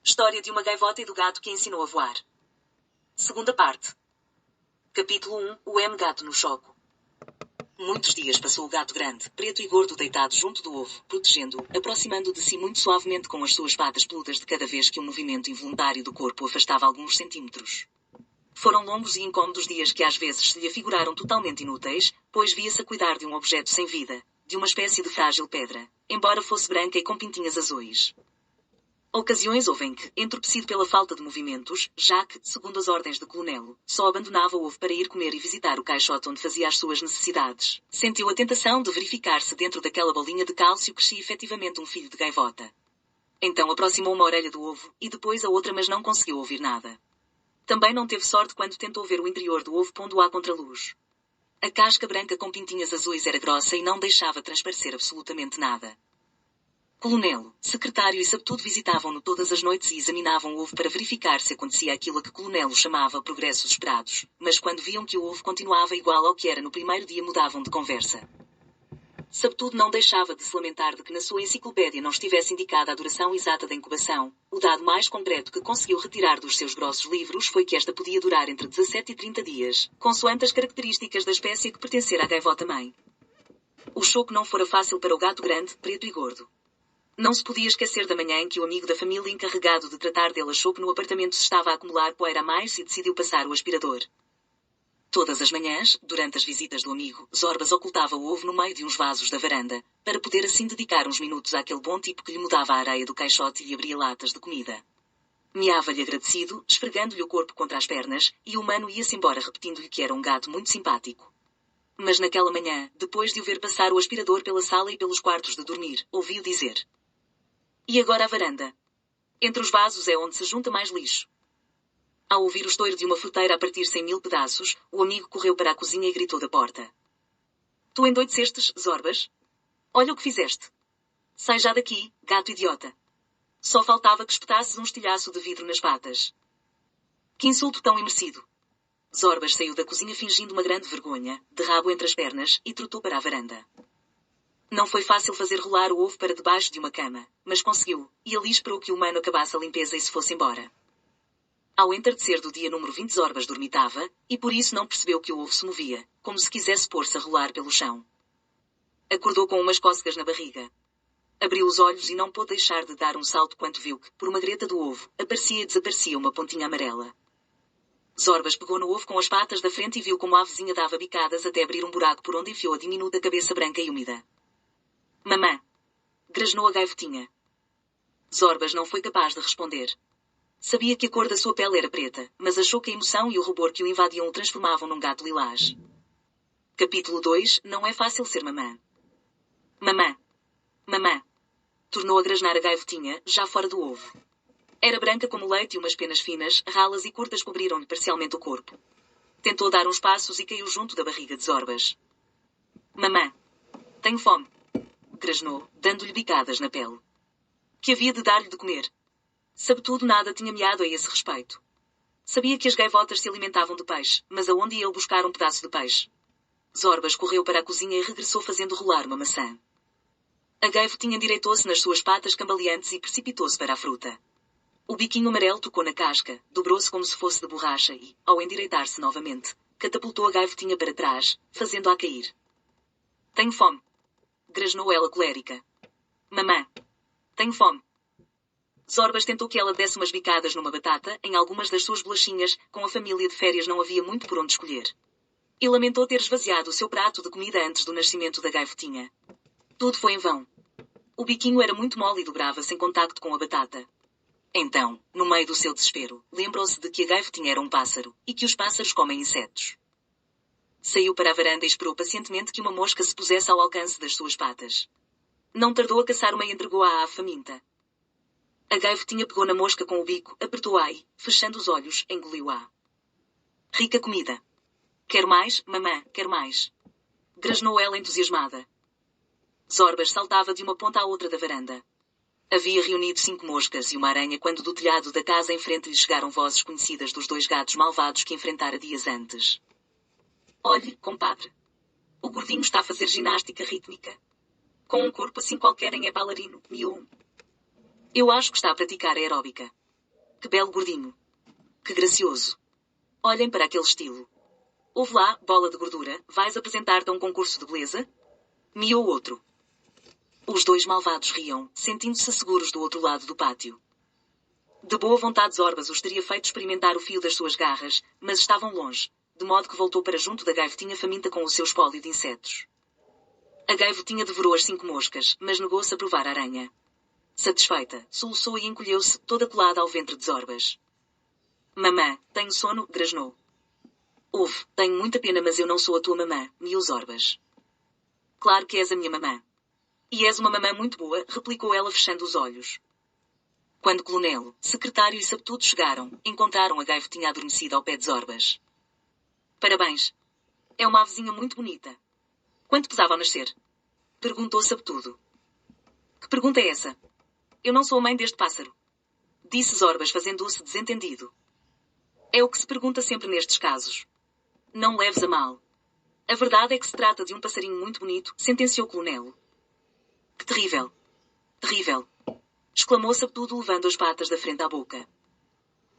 História de uma gaivota e do gato que ensinou a voar. Segunda parte. Capítulo 1. O M-gato no choco. Muitos dias passou o gato grande, preto e gordo deitado junto do ovo, protegendo-o, aproximando de si muito suavemente com as suas patas peludas de cada vez que um movimento involuntário do corpo o afastava alguns centímetros. Foram longos e incômodos dias que às vezes se lhe afiguraram totalmente inúteis, pois via-se a cuidar de um objeto sem vida, de uma espécie de frágil pedra, embora fosse branca e com pintinhas azuis. Ocasiões houve em que, entorpecido pela falta de movimentos, Jack, segundo as ordens de Colonelo, só abandonava o ovo para ir comer e visitar o caixote onde fazia as suas necessidades. Sentiu a tentação de verificar se dentro daquela bolinha de cálcio crescia efetivamente um filho de gaivota. Então aproximou uma orelha do ovo, e depois a outra, mas não conseguiu ouvir nada. Também não teve sorte quando tentou ver o interior do ovo pondo-o à contraluz. A casca branca com pintinhas azuis era grossa e não deixava transparecer absolutamente nada. Colonelo, secretário e Sabtudo visitavam-no todas as noites e examinavam o ovo para verificar se acontecia aquilo a que Colonelo chamava progressos esperados, mas quando viam que o ovo continuava igual ao que era no primeiro dia mudavam de conversa. Sabtudo não deixava de se lamentar de que na sua enciclopédia não estivesse indicada a duração exata da incubação. O dado mais concreto que conseguiu retirar dos seus grossos livros foi que esta podia durar entre 17 e 30 dias, consoante as características da espécie que pertencer à gaivota-mãe. O choco não fora fácil para o gato grande, preto e gordo. Não se podia esquecer da manhã em que o amigo da família encarregado de tratar dele achou que no apartamento se estava a acumular poeira a mais e decidiu passar o aspirador. Todas as manhãs, durante as visitas do amigo, Zorbas ocultava o ovo no meio de uns vasos da varanda, para poder assim dedicar uns minutos àquele bom tipo que lhe mudava a areia do caixote e lhe abria latas de comida. Miava-lhe agradecido, esfregando-lhe o corpo contra as pernas, e o humano ia-se embora repetindo-lhe que era um gato muito simpático. Mas naquela manhã, depois de o ver passar o aspirador pela sala e pelos quartos de dormir, ouviu dizer: "E agora a varanda? Entre os vasos é onde se junta mais lixo." Ao ouvir o estouro de uma fruteira a partir-se em 1000 pedaços, o amigo correu para a cozinha e gritou da porta: "Tu endoidecestes, Zorbas? Olha o que fizeste. Sai já daqui, gato idiota. Só faltava que espetasses um estilhaço de vidro nas patas." Que insulto tão imerecido. Zorbas saiu da cozinha fingindo uma grande vergonha, de rabo entre as pernas, e trotou para a varanda. Não foi fácil fazer rolar o ovo para debaixo de uma cama, mas conseguiu, e ali esperou que o humano acabasse a limpeza e se fosse embora. Ao entardecer do dia número 20 Zorbas dormitava, e por isso não percebeu que o ovo se movia, como se quisesse pôr-se a rolar pelo chão. Acordou com umas cócegas na barriga. Abriu os olhos e não pôde deixar de dar um salto quando viu que, por uma greta do ovo, aparecia e desaparecia uma pontinha amarela. Zorbas pegou no ovo com as patas da frente e viu como a avezinha dava bicadas até abrir um buraco por onde enfiou a diminuta cabeça branca e úmida. "Mamã!" grasnou a gaivotinha. Zorbas não foi capaz de responder. Sabia que a cor da sua pele era preta, mas achou que a emoção e o rubor que o invadiam o transformavam num gato lilás. Capítulo 2. Não é fácil ser mamã. "Mamã! Mamã!" tornou a grasnar a gaivotinha, já fora do ovo. Era branca como leite e umas penas finas, ralas e curtas cobriram-lhe parcialmente o corpo. Tentou dar uns passos e caiu junto da barriga de Zorbas. "Mamã! Tenho fome!" grasnou, dando-lhe bicadas na pele. Que havia de dar-lhe de comer? Sabtudo nada tinha meado a esse respeito. Sabia que as gaivotas se alimentavam de peixe, mas aonde ia ele buscar um pedaço de peixe? Zorbas correu para a cozinha e regressou fazendo rolar uma maçã. A gaivotinha endireitou-se nas suas patas cambaleantes e precipitou-se para a fruta. O biquinho amarelo tocou na casca, dobrou-se como se fosse de borracha e, ao endireitar-se novamente, catapultou a gaivotinha para trás, fazendo-a cair. "Tenho fome!" grasnou ela colérica. "Mamã! Tenho fome!" Zorbas tentou que ela desse umas bicadas numa batata, em algumas das suas bolachinhas, com a família de férias não havia muito por onde escolher. E lamentou ter esvaziado o seu prato de comida antes do nascimento da gaivotinha. Tudo foi em vão. O biquinho era muito mole e dobrava-se em contacto com a batata. Então, no meio do seu desespero, lembrou-se de que a gaivotinha era um pássaro, e que os pássaros comem insetos. Saiu para a varanda e esperou pacientemente que uma mosca se pusesse ao alcance das suas patas. Não tardou a caçar uma e entregou-a à ave faminta. A gaivotinha pegou na mosca com o bico, apertou-a e, fechando os olhos, engoliu-a. "Rica comida. Quero mais, mamã, quero mais." grasnou ela entusiasmada. Zorbas saltava de uma ponta à outra da varanda. Havia reunido 5 moscas e uma aranha quando do telhado da casa em frente lhe chegaram vozes conhecidas dos 2 gatos malvados que enfrentara dias antes. "Olhe, compadre. O gordinho está a fazer ginástica rítmica. Com um corpo assim qualquer é bailarino, miou. Eu acho que está a praticar aeróbica." Que belo gordinho. Que gracioso. Olhem para aquele estilo. Ouve lá, bola de gordura, vais apresentar-te a um concurso de beleza? Miou outro. Os dois malvados riam, sentindo-se seguros do outro lado do pátio. De boa vontade Zorbas os teria feito experimentar o fio das suas garras, mas estavam longe, de modo que voltou para junto da gaivotinha faminta com o seu espólio de insetos. A gaivotinha devorou as 5 moscas, mas negou-se a provar a aranha. Satisfeita, soluçou e encolheu-se, toda colada ao ventre de Zorbas. Mamã, tenho sono, grasnou. Ouve, tenho muita pena mas eu não sou a tua mamã, miou Zorbas. Claro que és a minha mamã. E és uma mamã muito boa, replicou ela fechando os olhos. Quando Colonelo, secretário e Sabetudo chegaram, encontraram a gaivotinha adormecida ao pé de Zorbas. Parabéns. É uma avezinha muito bonita. Quanto pesava ao nascer? Perguntou Sabetudo. Que pergunta é essa? Eu não sou a mãe deste pássaro. Disse Zorbas fazendo-se desentendido. É o que se pergunta sempre nestes casos. Não leves a mal. A verdade é que se trata de um passarinho muito bonito, sentenciou Colonelo. Que terrível. Terrível. Exclamou Sabetudo levando as patas da frente à boca.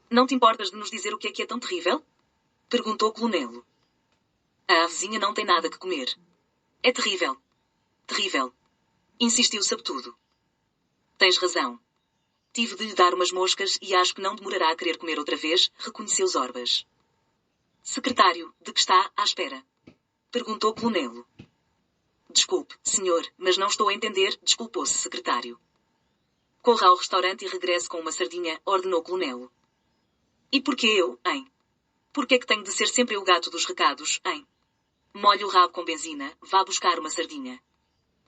Não te importas de nos dizer o que é tão terrível? Perguntou Colonelo. A avezinha não tem nada que comer. É terrível. Terrível. Insistiu Sabetudo. Tens razão. Tive de lhe dar umas moscas e acho que não demorará a querer comer outra vez, reconheceu Zorbas. Secretário, de que está à espera? Perguntou Colonelo. Desculpe, senhor, mas não estou a entender, desculpou-se secretário. Corra ao restaurante e regresse com uma sardinha, ordenou Colonelo. E porquê eu, hein? Porquê que tenho de ser sempre eu o gato dos recados, hein? Molhe o rabo com benzina, vá buscar uma sardinha.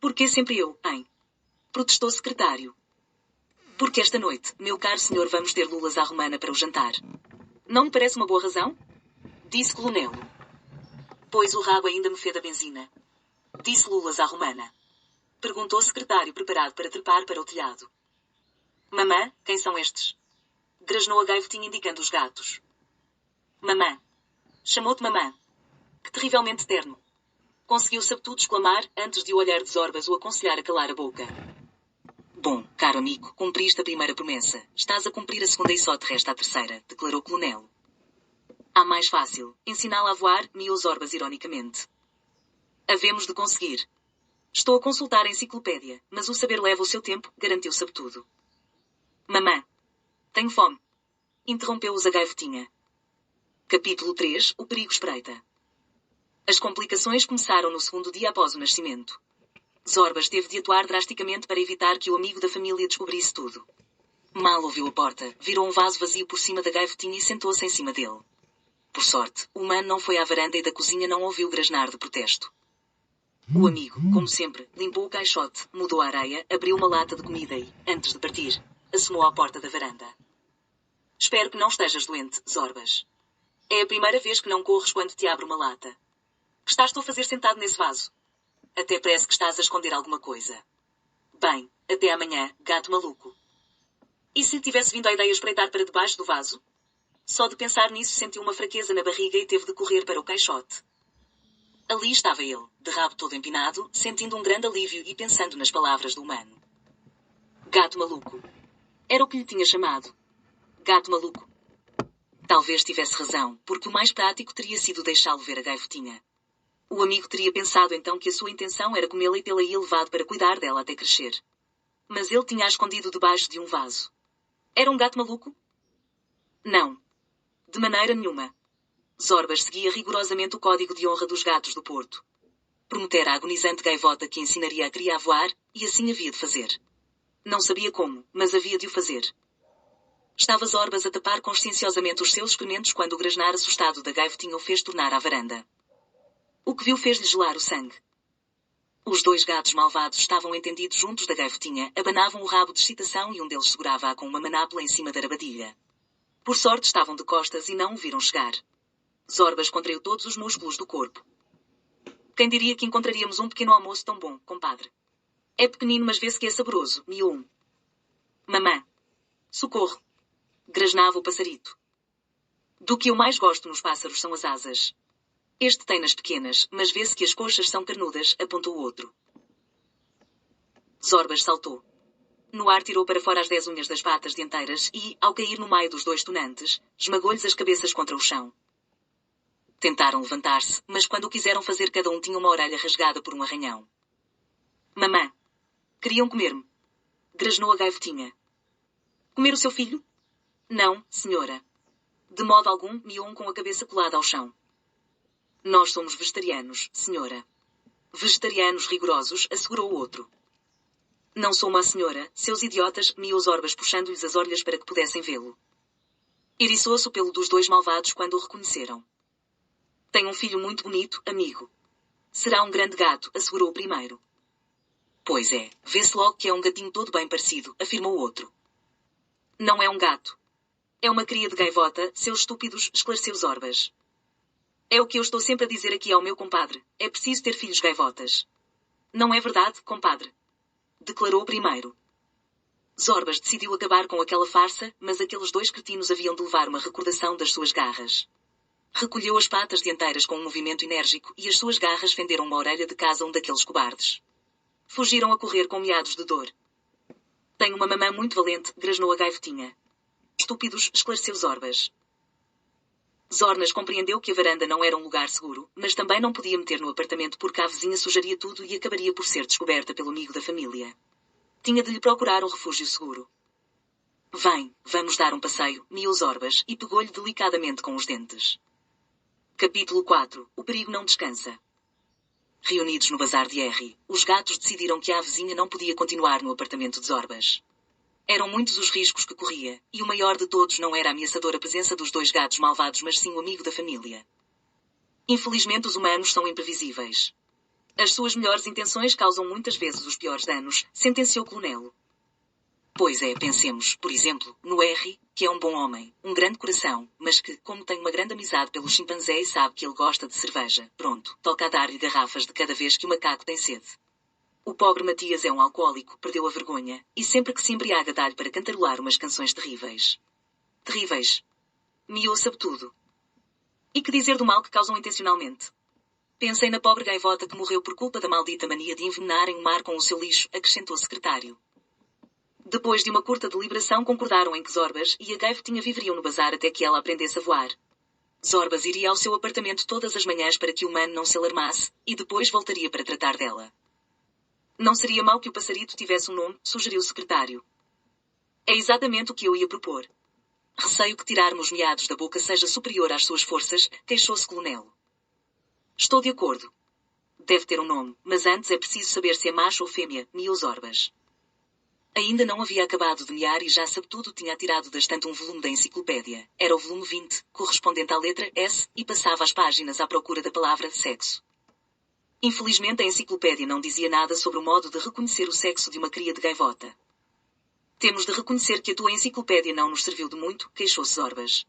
Porquê sempre eu, hein? Protestou o secretário. Porque esta noite, meu caro senhor, vamos ter lulas à romana para o jantar. Não lhe parece uma boa razão? Disse Colonelo. Pois o rabo ainda me fede a benzina. Disse lulas à romana. Perguntou o secretário preparado para trepar para o telhado. Mamã, quem são estes? Grasnou a gaivotinha indicando os gatos. Mamã. Chamou-te mamã. Que terrivelmente terno. Conseguiu Sabetudo exclamar, antes de o olhar de Zorbas o aconselhar a calar a boca. Bom, caro amigo, cumpriste a primeira promessa. Estás a cumprir a segunda e só te resta a terceira, declarou Colonelo. A mais fácil, ensiná-la a voar, miou Zorbas ironicamente. Havemos de conseguir. Estou a consultar a enciclopédia, mas o saber leva o seu tempo, garantiu Sabetudo. Mamã. Tenho fome. Interrompeu-os a gaivotinha. Capítulo 3. O perigo espreita. As complicações começaram no segundo dia após o nascimento. Zorbas teve de atuar drasticamente para evitar que o amigo da família descobrisse tudo. Mal ouviu a porta, virou um vaso vazio por cima da gaivotinha e sentou-se em cima dele. Por sorte, o humano não foi à varanda e da cozinha não ouviu grasnar de protesto. O amigo, como sempre, limpou o caixote, mudou a areia, abriu uma lata de comida e, antes de partir, assomou à porta da varanda. Espero que não estejas doente, Zorbas. É a primeira vez que não corres quando te abro uma lata. Que estás tu a fazer sentado nesse vaso? Até parece que estás a esconder alguma coisa. Bem, até amanhã, gato maluco. E se tivesse vindo a ideia espreitar para debaixo do vaso? Só de pensar nisso sentiu uma fraqueza na barriga e teve de correr para o caixote. Ali estava ele, de rabo todo empinado, sentindo um grande alívio e pensando nas palavras do humano. Gato maluco. Era o que lhe tinha chamado. Gato maluco. Talvez tivesse razão, porque o mais prático teria sido deixá-lo ver a gaivotinha. O amigo teria pensado então que a sua intenção era comê-la e tê-la levado para cuidar dela até crescer. Mas ele tinha-a escondido debaixo de um vaso. Era um gato maluco? Não. De maneira nenhuma. Zorbas seguia rigorosamente o código de honra dos gatos do Porto. Prometera à agonizante gaivota que ensinaria a cria a voar, e assim havia de fazer. Não sabia como, mas havia de o fazer. Estava Zorbas a tapar conscienciosamente os seus excrementos quando o grasnar assustado da gaivotinha o fez tornar à varanda. O que viu fez-lhe gelar o sangue. Os dois gatos malvados estavam entendidos juntos da gaivotinha, abanavam o rabo de excitação e um deles segurava-a com uma manápola em cima da armadilha. Por sorte estavam de costas e não o viram chegar. Zorbas contraiu todos os músculos do corpo. Quem diria que encontraríamos um pequeno almoço tão bom, compadre? É pequenino mas vê-se que é saboroso, miou um. Mamã. Socorro. Grasnava o passarito. Do que eu mais gosto nos pássaros são as asas. Este tem nas pequenas, mas vê-se que as coxas são carnudas, apontou o outro. Zorbas saltou. No ar tirou para fora as 10 unhas das patas dianteiras e, ao cair no meio dos dois tunantes, esmagou-lhes as cabeças contra o chão. Tentaram levantar-se, mas quando o quiseram fazer cada um tinha uma orelha rasgada por um arranhão. Mamã! Queriam comer-me! Grasnou a gaivotinha. Comer o seu filho? Não, senhora. De modo algum, miou um com a cabeça colada ao chão. Nós somos vegetarianos, senhora. Vegetarianos rigorosos, assegurou o outro. Não sou uma senhora, seus idiotas, miou Zorbas puxando-lhes as orelhas para que pudessem vê-lo. Eriçou-se o pelo dos dois malvados quando o reconheceram. Tem um filho muito bonito, amigo. Será um grande gato, assegurou o primeiro. Pois é, vê-se logo que é um gatinho todo bem parecido, afirmou o outro. Não é um gato. É uma cria de gaivota, seus estúpidos, esclareceu Zorbas. É o que eu estou sempre a dizer aqui ao meu compadre, é preciso ter filhos gaivotas. Não é verdade, compadre? Declarou o primeiro. Zorbas decidiu acabar com aquela farsa, mas aqueles dois cretinos haviam de levar uma recordação das suas garras. Recolheu as patas dianteiras com um movimento enérgico e as suas garras fenderam uma orelha de cada um daqueles cobardes. Fugiram a correr com miados de dor. Tenho uma mamã muito valente, grasnou a gaivotinha. Estúpidos, esclareceu Zorbas. Zornas compreendeu que a varanda não era um lugar seguro, mas também não podia meter no apartamento porque a vizinha sujaria tudo e acabaria por ser descoberta pelo amigo da família. Tinha de lhe procurar um refúgio seguro. Vem, vamos dar um passeio, miou Zorbas e pegou-lhe delicadamente com os dentes. Capítulo 4. O perigo não descansa. Reunidos no bazar de R, os gatos decidiram que a vizinha não podia continuar no apartamento de Zorbas. Eram muitos os riscos que corria, e o maior de todos não era a ameaçadora presença dos dois gatos malvados mas sim o amigo da família. Infelizmente os humanos são imprevisíveis. As suas melhores intenções causam muitas vezes os piores danos, sentenciou Clonelo. Pois é, pensemos, por exemplo, no R, que é um bom homem, um grande coração, mas que, como tem uma grande amizade pelo chimpanzé e sabe que ele gosta de cerveja, pronto, toca a dar-lhe garrafas de cada vez que o macaco tem sede. O pobre Matias é um alcoólico, perdeu a vergonha, e sempre que se embriaga dá-lhe para cantarolar umas canções terríveis. Terríveis. Miou sabe tudo. E que dizer do mal que causam intencionalmente? Pensem na pobre gaivota que morreu por culpa da maldita mania de envenenarem o mar com o seu lixo, acrescentou o secretário. Depois de uma curta deliberação concordaram em que Zorbas e a gaivotinha viveriam no bazar até que ela aprendesse a voar. Zorbas iria ao seu apartamento todas as manhãs para que o humano não se alarmasse, e depois voltaria para tratar dela. Não seria mau que o passarito tivesse um nome, sugeriu o secretário. É exatamente o que eu ia propor. Receio que tirar-me os miados da boca seja superior às suas forças, queixou-se Clonelo. Estou de acordo. Deve ter um nome, mas antes é preciso saber se é macho ou fêmea, miou Zorbas. Ainda não havia acabado de mear e já sabe tudo tinha tirado da estante um volume da enciclopédia. Era o volume 20, correspondente à letra S, e passava as páginas à procura da palavra sexo. Infelizmente a enciclopédia não dizia nada sobre o modo de reconhecer o sexo de uma cria de gaivota. Temos de reconhecer que a tua enciclopédia não nos serviu de muito, queixou-se Zorbas.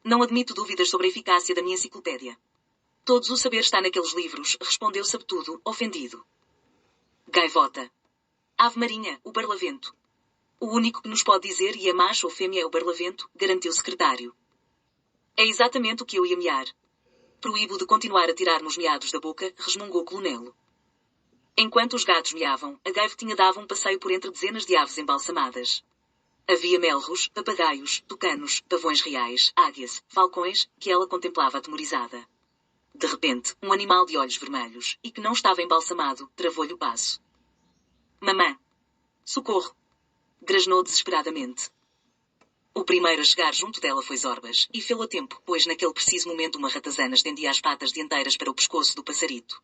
Não admito dúvidas sobre a eficácia da minha enciclopédia. Todos o saber está naqueles livros, respondeu Sabetudo, ofendido. Gaivota. Ave marinha, o barlavento. O único que nos pode dizer e é macho ou fêmea é o barlavento, garantiu o secretário. É exatamente o que eu ia mear. Proíbo de continuar a tirar-me os miados da boca, resmungou Clonelo. Enquanto os gatos miavam, a gaivotinha dava um passeio por entre dezenas de aves embalsamadas. Havia melros, papagaios, tucanos, pavões reais, águias, falcões, que ela contemplava atemorizada. De repente, um animal de olhos vermelhos, e que não estava embalsamado, travou-lhe o passo. Mamã! Socorro! Grasnou desesperadamente. O primeiro a chegar junto dela foi Zorbas, e fê-lo a tempo, pois naquele preciso momento uma ratazana estendia as patas dianteiras para o pescoço do passarito.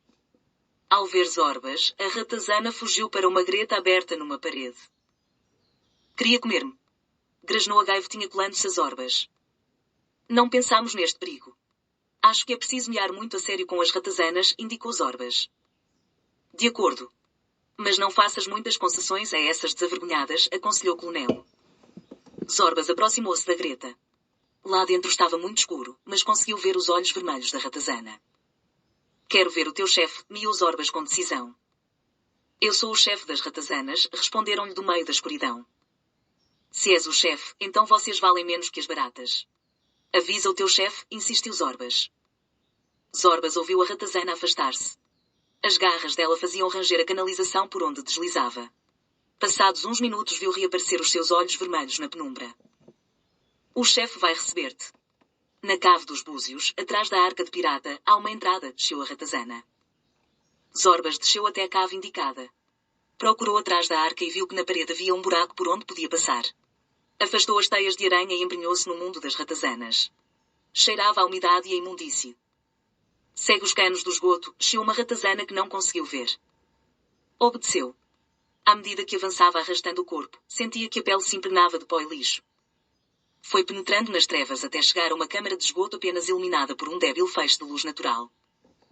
Ao ver Zorbas, a ratazana fugiu para uma greta aberta numa parede. Queria comer-me. Grasnou a gaivotinha colando-se a Zorbas. Não pensámos neste perigo. Acho que é preciso mear muito a sério com as ratazanas, indicou Zorbas. De acordo. Mas não faças muitas concessões a essas desavergonhadas, aconselhou Clonelo. Zorbas aproximou-se da greta. Lá dentro estava muito escuro, mas conseguiu ver os olhos vermelhos da ratazana. Quero ver o teu chefe, miou Zorbas com decisão. Eu sou o chefe das ratazanas, responderam-lhe do meio da escuridão. Se és o chefe, então vocês valem menos que as baratas. Avisa o teu chefe, insistiu Zorbas. Zorbas ouviu a ratazana afastar-se. As garras dela faziam ranger a canalização por onde deslizava. Passados uns minutos viu reaparecer os seus olhos vermelhos na penumbra. O chefe vai receber-te. Na cave dos Búzios, atrás da arca de pirata, há uma entrada, desceu a ratazana. Zorbas desceu até a cave indicada. Procurou atrás da arca e viu que na parede havia um buraco por onde podia passar. Afastou as teias de aranha e embrenhou-se no mundo das ratazanas. Cheirava a umidade e a imundície. Segue os canos do esgoto, desceu uma ratazana que não conseguiu ver. Obedeceu. À medida que avançava arrastando o corpo, sentia que a pele se impregnava de pó e lixo. Foi penetrando nas trevas até chegar a uma câmara de esgoto apenas iluminada por um débil feixe de luz natural.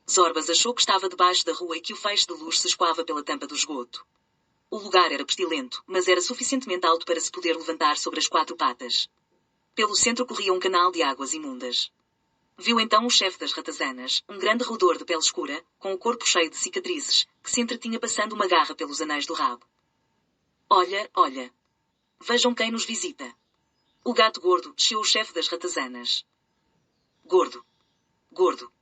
Zorbas achou que estava debaixo da rua e que o feixe de luz se escoava pela tampa do esgoto. O lugar era pestilento, mas era suficientemente alto para se poder levantar sobre as 4 patas. Pelo centro corria um canal de águas imundas. Viu então o chefe das ratazanas, um grande roedor de pele escura, com o corpo cheio de cicatrizes, que se entretinha passando uma garra pelos anéis do rabo. Olha, olha. Vejam quem nos visita. O gato gordo, desceu o chefe das ratazanas. Gordo. Gordo.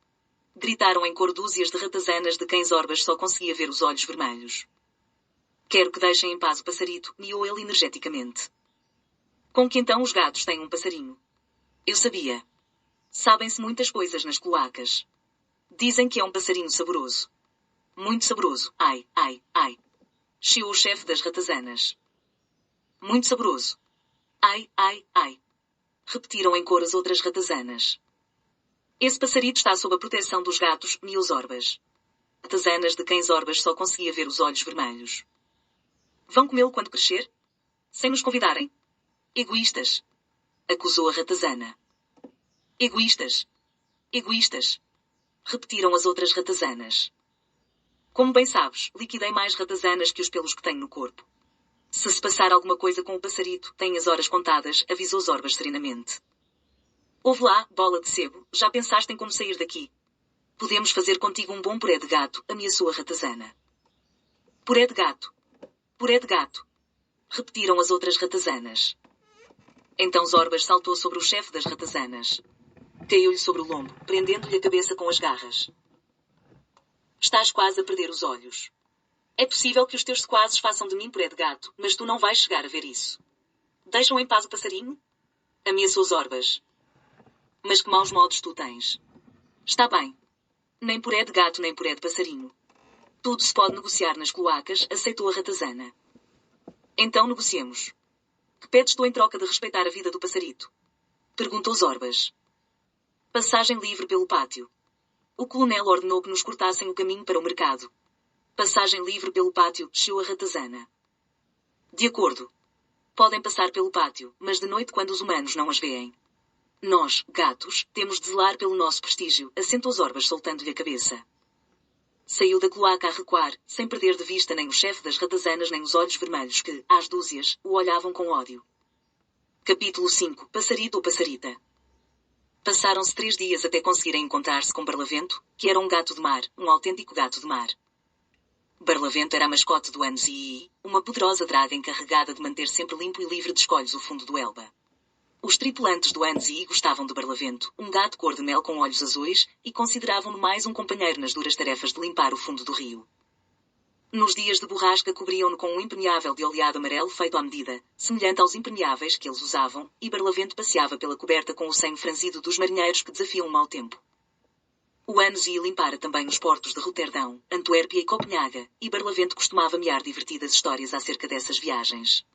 Gritaram em cor dúzias de ratazanas de quem Zorbas só conseguia ver os olhos vermelhos. Quero que deixem em paz o passarito, miou ele energeticamente. Com que então os gatos têm um passarinho? Eu sabia. Sabem-se muitas coisas nas cloacas. Dizem que é um passarinho saboroso. Muito saboroso, ai, ai, ai. Chiou o chefe das ratazanas. Muito saboroso. Ai, ai, ai. Repetiram em cor as outras ratazanas. Esse passarito está sob a proteção dos gatos, miou Zorbas. Ratazanas de quem Zorbas só conseguia ver os olhos vermelhos. Vão comê-lo quando crescer? Sem nos convidarem? Egoístas. Acusou a ratazana. Egoístas. Egoístas. Repetiram as outras ratazanas. Como bem sabes, liquidei mais ratazanas que os pelos que tenho no corpo. Se passar alguma coisa com o passarito, tem as horas contadas, avisou Zorbas serenamente. Ouve lá, bola de sebo, já pensaste em como sair daqui? Podemos fazer contigo um bom puré de gato, ameaçou a ratazana. Puré de gato. Puré de gato. Repetiram as outras ratazanas. Então Zorbas saltou sobre o chefe das ratazanas. Caiu-lhe sobre o lombo, prendendo-lhe a cabeça com as garras. Estás quase a perder os olhos. É possível que os teus sequazes façam de mim puré de gato, mas tu não vais chegar a ver isso. Deixam em paz o passarinho? Ameaçou Zorbas. Mas que maus modos tu tens. Está bem. Nem puré de gato nem puré de passarinho. Tudo se pode negociar nas cloacas, aceitou a ratazana. Então negociemos. Que pedes tu em troca de respeitar a vida do passarito? Perguntou Zorbas. Passagem livre pelo pátio. O coronel ordenou que nos cortassem o caminho para o mercado. Passagem livre pelo pátio, chiou a ratazana. De acordo. Podem passar pelo pátio, mas de noite quando os humanos não as veem. Nós, gatos, temos de zelar pelo nosso prestígio, assentou Zorbas soltando-lhe a cabeça. Saiu da cloaca a recuar, sem perder de vista nem o chefe das ratazanas nem os olhos vermelhos que, às dúzias, o olhavam com ódio. Capítulo 5. Passarito ou passarita. Passaram-se 3 dias até conseguirem encontrar-se com Barlavento, que era um gato de mar, um autêntico gato de mar. Barlavento era a mascote do Anzii, uma poderosa draga encarregada de manter sempre limpo e livre de escolhos o fundo do Elba. Os tripulantes do Anzii gostavam de Barlavento, um gato cor de mel com olhos azuis, e consideravam-no mais um companheiro nas duras tarefas de limpar o fundo do rio. Nos dias de borrasca cobriam-no com um impermeável de oleado amarelo feito à medida, semelhante aos impermeáveis que eles usavam, e Barlavento passeava pela coberta com o senho franzido dos marinheiros que desafiam o mau tempo. O Anzii limpara também os portos de Roterdão, Antuérpia e Copenhaga, e Barlavento costumava mear divertidas histórias acerca dessas viagens.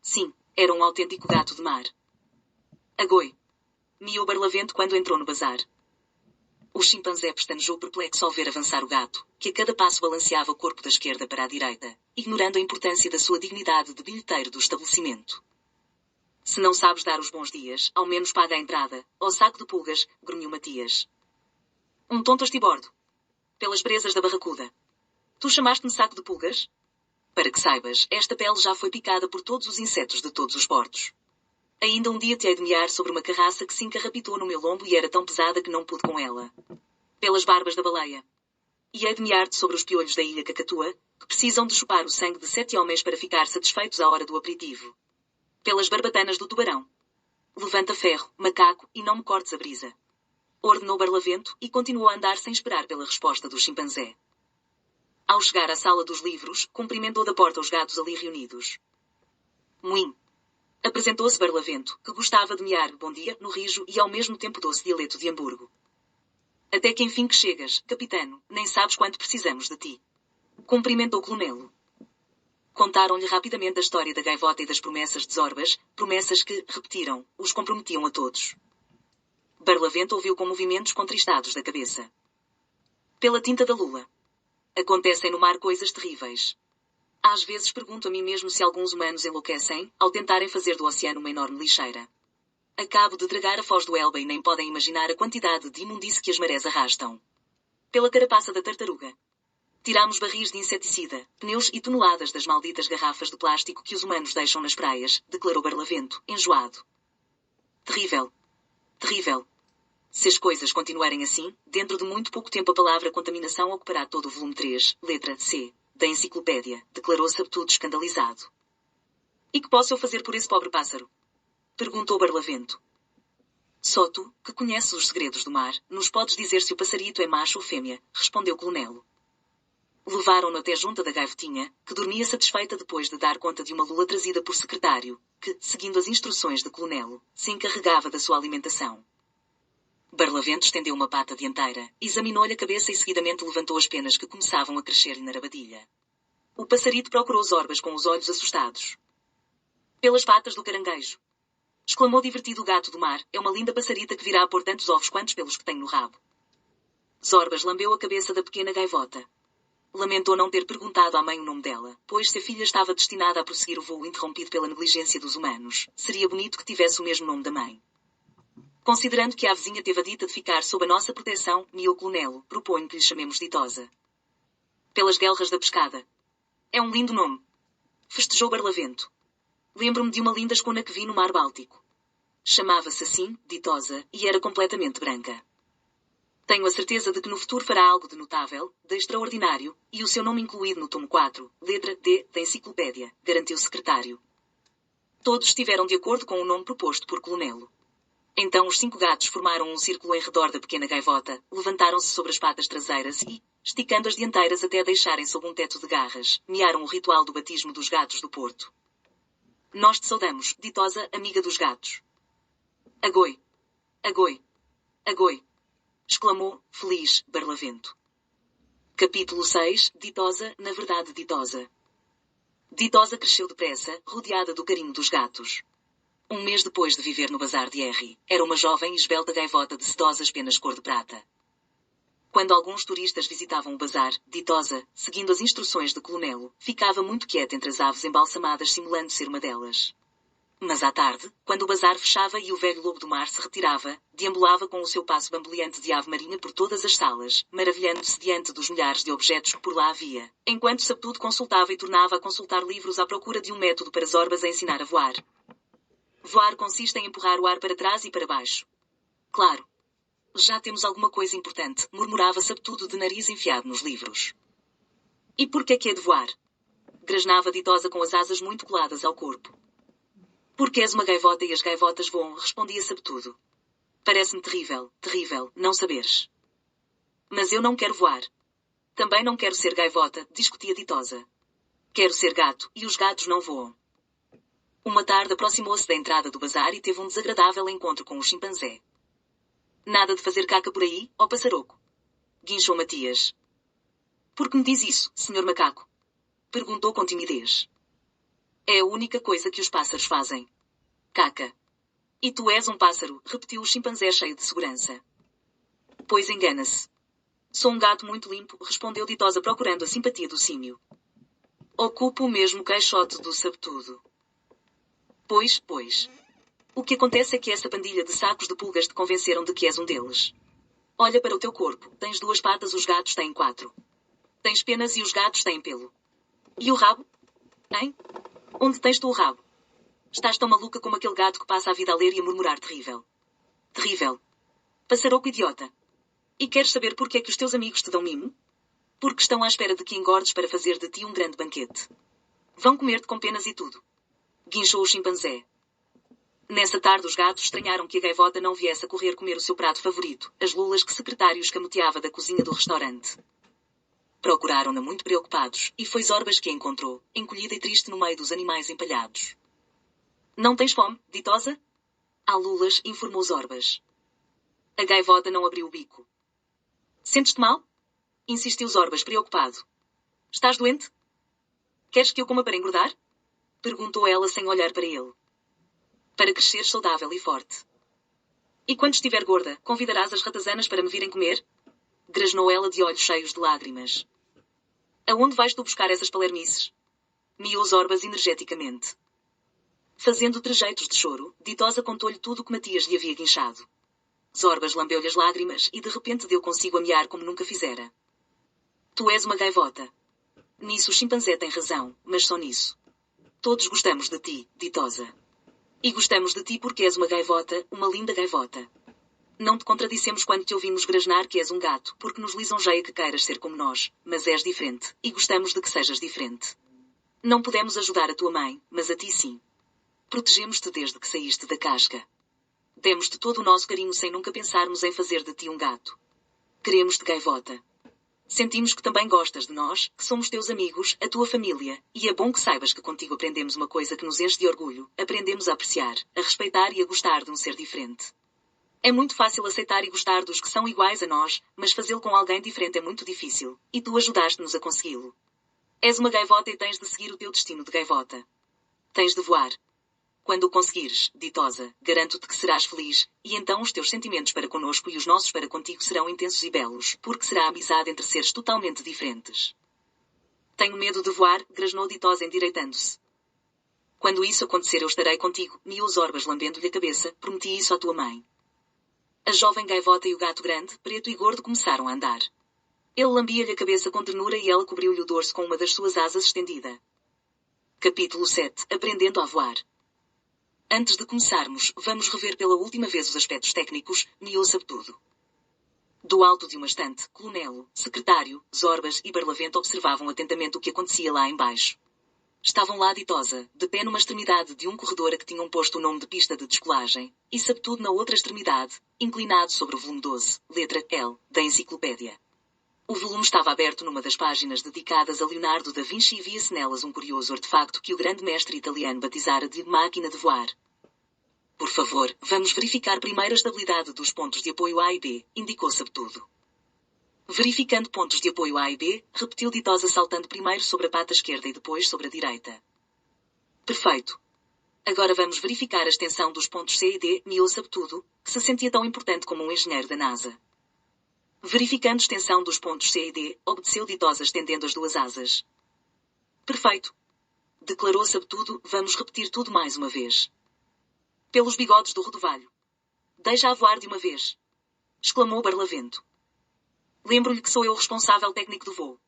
Sim, era um autêntico gato de mar. Agoi! Miou Barlavento quando entrou no bazar. O chimpanzé pestanejou perplexo ao ver avançar o gato, que a cada passo balanceava o corpo da esquerda para a direita, ignorando a importância da sua dignidade de bilheteiro do estabelecimento. Se não sabes dar os bons dias, ao menos paga a entrada, ó saco de pulgas, grunhiu Matias. Um tonto a estibordo. Pelas presas da barracuda. Tu chamaste-me saco de pulgas? Para que saibas, esta pele já foi picada por todos os insetos de todos os portos. Ainda um dia te hei de mear sobre uma carraça que se encarrapitou no meu lombo e era tão pesada que não pude com ela. Pelas barbas da baleia. E hei de mear-te sobre os piolhos da ilha Cacatua, que precisam de chupar o sangue de 7 homens para ficar satisfeitos à hora do aperitivo. Pelas barbatanas do tubarão. Levanta ferro, macaco, e não me cortes a brisa. Ordenou Barlavento, e continuou a andar sem esperar pela resposta do chimpanzé. Ao chegar à sala dos livros, cumprimentou da porta os gatos ali reunidos. Muim. Apresentou-se Barlavento, que gostava de mear bom dia no rijo e ao mesmo tempo doce dialeto de Hamburgo. Até que enfim que chegas, capitano, nem sabes quanto precisamos de ti. Cumprimentou Colonelo. Contaram-lhe rapidamente a história da gaivota e das promessas de Zorbas, promessas que, repetiram, os comprometiam a todos. Barlavento ouviu com movimentos contristados da cabeça. Pela tinta da lula. Acontecem no mar coisas terríveis. Às vezes pergunto a mim mesmo se alguns humanos enlouquecem, ao tentarem fazer do oceano uma enorme lixeira. Acabo de dragar a foz do Elba e nem podem imaginar a quantidade de imundície que as marés arrastam. Pela carapaça da tartaruga. Tiramos barris de inseticida, pneus e toneladas das malditas garrafas de plástico que os humanos deixam nas praias, declarou Barlavento, enjoado. Terrível. Terrível. Se as coisas continuarem assim, dentro de muito pouco tempo a palavra contaminação ocupará todo o volume 3, letra C, da enciclopédia, declarou Sabtudo escandalizado. E que posso eu fazer por esse pobre pássaro? Perguntou Barlavento. Só tu, que conheces os segredos do mar, nos podes dizer se o passarito é macho ou fêmea, respondeu Colonelo. Levaram-no até junta da gaivotinha, que dormia satisfeita depois de dar conta de uma lula trazida por secretário, que, seguindo as instruções de Colonelo, se encarregava da sua alimentação. Barlavento estendeu uma pata dianteira, examinou-lhe a cabeça e seguidamente levantou as penas que começavam a crescer-lhe na rabadilha. O passarito procurou Zorbas com os olhos assustados. Pelas patas do caranguejo. Exclamou divertido o gato do mar, é uma linda passarita que virá a pôr tantos ovos quantos pelos que tem no rabo. Zorbas lambeu a cabeça da pequena gaivota. Lamentou não ter perguntado à mãe o nome dela, pois se a filha estava destinada a prosseguir o voo interrompido pela negligência dos humanos, seria bonito que tivesse o mesmo nome da mãe. Considerando que a vizinha teve a dita de ficar sob a nossa proteção, miou Colonelo, proponho que lhe chamemos Ditosa. Pelas guelras da pescada. É um lindo nome. Festejou Barlavento. Lembro-me de uma linda escuna que vi no mar Báltico. Chamava-se assim, Ditosa, e era completamente branca. Tenho a certeza de que no futuro fará algo de notável, de extraordinário, e o seu nome incluído no tomo 4, letra D, da enciclopédia, garantiu o secretário. Todos estiveram de acordo com o nome proposto por Colonelo. Então os 5 gatos formaram um círculo em redor da pequena gaivota, levantaram-se sobre as patas traseiras e, esticando as dianteiras até deixarem sob um teto de garras, mearam o ritual do batismo dos gatos do Porto. Nós te saudamos, Ditosa, amiga dos gatos. Agoi. Agoi. Agoi. Exclamou, feliz, Barlavento. Capítulo 6, Ditosa, na verdade Ditosa. Ditosa cresceu depressa, rodeada do carinho dos gatos. Um mês depois de viver no bazar de R, era uma jovem e esbelta gaivota de sedosas penas cor de prata. Quando alguns turistas visitavam o bazar, Ditosa, seguindo as instruções de Colonelo, ficava muito quieta entre as aves embalsamadas simulando ser uma delas. Mas à tarde, quando o bazar fechava e o velho lobo do mar se retirava, deambulava com o seu passo bamboleante de ave marinha por todas as salas, maravilhando-se diante dos milhares de objetos que por lá havia, enquanto Sabtudo consultava e tornava a consultar livros à procura de um método para Zorbas a ensinar a voar. Voar consiste em empurrar o ar para trás e para baixo. Claro. Já temos alguma coisa importante, murmurava Sabtudo de nariz enfiado nos livros. E por que é de voar? Grasnava Ditosa com as asas muito coladas ao corpo. Porque és uma gaivota e as gaivotas voam, respondia Sabtudo. Parece-me terrível, terrível, não saberes. Mas eu não quero voar. Também não quero ser gaivota, discutia Ditosa. Quero ser gato, e os gatos não voam. Uma tarde aproximou-se da entrada do bazar e teve um desagradável encontro com o chimpanzé. Nada de fazer caca por aí, ó passaroco? Guinchou Matias. Por que me diz isso, senhor macaco? Perguntou com timidez. É a única coisa que os pássaros fazem. Caca. E tu és um pássaro, repetiu o chimpanzé cheio de segurança. Pois engana-se. Sou um gato muito limpo, respondeu Ditosa procurando a simpatia do símio. Ocupo o mesmo caixote do Sabtudo. Pois. O que acontece é que essa pandilha de sacos de pulgas te convenceram de que és um deles. Olha para o teu corpo, tens 2 patas, os gatos têm 4. Tens penas e os gatos têm pelo. E o rabo? Hein? Onde tens tu o rabo? Estás tão maluca como aquele gato que passa a vida a ler e a murmurar terrível. Terrível. Passaroco idiota. E queres saber porque é que os teus amigos te dão mimo? Porque estão à espera de que engordes para fazer de ti um grande banquete. Vão comer-te com penas e tudo. Guinchou o chimpanzé. Nessa tarde os gatos estranharam que a gaivota não viesse a correr comer o seu prato favorito, as lulas que secretário escamoteava da cozinha do restaurante. Procuraram-na muito preocupados, e foi Zorbas que a encontrou, encolhida e triste no meio dos animais empalhados. Não tens fome, ditosa? Há lulas, informou Zorbas. A gaivota não abriu o bico. Sentes-te mal? Insistiu Zorbas preocupado. Estás doente? Queres que eu coma para engordar? Perguntou ela sem olhar para ele. Para crescer saudável e forte. E quando estiver gorda, convidarás as ratazanas para me virem comer? Grasnou ela de olhos cheios de lágrimas. Aonde vais tu buscar essas palermices? Miou Zorbas energeticamente. Fazendo trejeitos de choro, Ditosa contou-lhe tudo o que Matias lhe havia guinchado. Zorbas lambeu-lhe as lágrimas e de repente deu consigo a miar como nunca fizera. Tu és uma gaivota. Nisso o chimpanzé tem razão, mas só nisso. Todos gostamos de ti, Ditosa. E gostamos de ti porque és uma gaivota, uma linda gaivota. Não te contradissemos quando te ouvimos grasnar que és um gato, porque nos lisonjeia que queiras ser como nós, mas és diferente, e gostamos de que sejas diferente. Não podemos ajudar a tua mãe, mas a ti sim. Protegemos-te desde que saíste da casca. Demos-te todo o nosso carinho sem nunca pensarmos em fazer de ti um gato. Queremos-te gaivota. Sentimos que também gostas de nós, que somos teus amigos, a tua família, e é bom que saibas que contigo aprendemos uma coisa que nos enche de orgulho, aprendemos a apreciar, a respeitar e a gostar de um ser diferente. É muito fácil aceitar e gostar dos que são iguais a nós, mas fazê-lo com alguém diferente é muito difícil, e tu ajudaste-nos a consegui-lo. És uma gaivota e tens de seguir o teu destino de gaivota. Tens de voar. Quando o conseguires, Ditosa, garanto-te que serás feliz, e então os teus sentimentos para conosco e os nossos para contigo serão intensos e belos, porque será a amizade entre seres totalmente diferentes. Tenho medo de voar, grasnou Ditosa endireitando-se. Quando isso acontecer eu estarei contigo, miou Zorbas lambendo-lhe a cabeça, prometi isso à tua mãe. A jovem gaivota e o gato grande, preto e gordo começaram a andar. Ele lambia-lhe a cabeça com ternura e ela cobriu-lhe o dorso com uma das suas asas estendida. Capítulo 7. Aprendendo a voar. Antes de começarmos, vamos rever pela última vez os aspectos técnicos, miou Sabetudo. Do alto de uma estante, Colonelo, secretário, Zorbas e Barlavento observavam atentamente o que acontecia lá embaixo. Estavam lá Ditosa, de pé numa extremidade de um corredor a que tinham posto o nome de pista de descolagem, e Sabetudo na outra extremidade, inclinado sobre o volume 12, letra L, da enciclopédia. O volume estava aberto numa das páginas dedicadas a Leonardo da Vinci e via-se nelas um curioso artefacto que o grande mestre italiano batizara de máquina de voar. Por favor, vamos verificar primeiro a estabilidade dos pontos de apoio A e B, indicou Sabetudo. Verificando pontos de apoio A e B, repetiu Ditosa saltando primeiro sobre a pata esquerda e depois sobre a direita. Perfeito. Agora vamos verificar a extensão dos pontos C e D, miou Sabetudo, que se sentia tão importante como um engenheiro da NASA. Verificando a extensão dos pontos C e D, obedeceu Ditosa estendendo as duas asas. Perfeito. Declarou Sabetudo, vamos repetir tudo mais uma vez. Pelos bigodes do rodovalho. Deixa-a voar de uma vez. Exclamou Barlavento. Lembro-lhe que sou eu o responsável técnico do voo.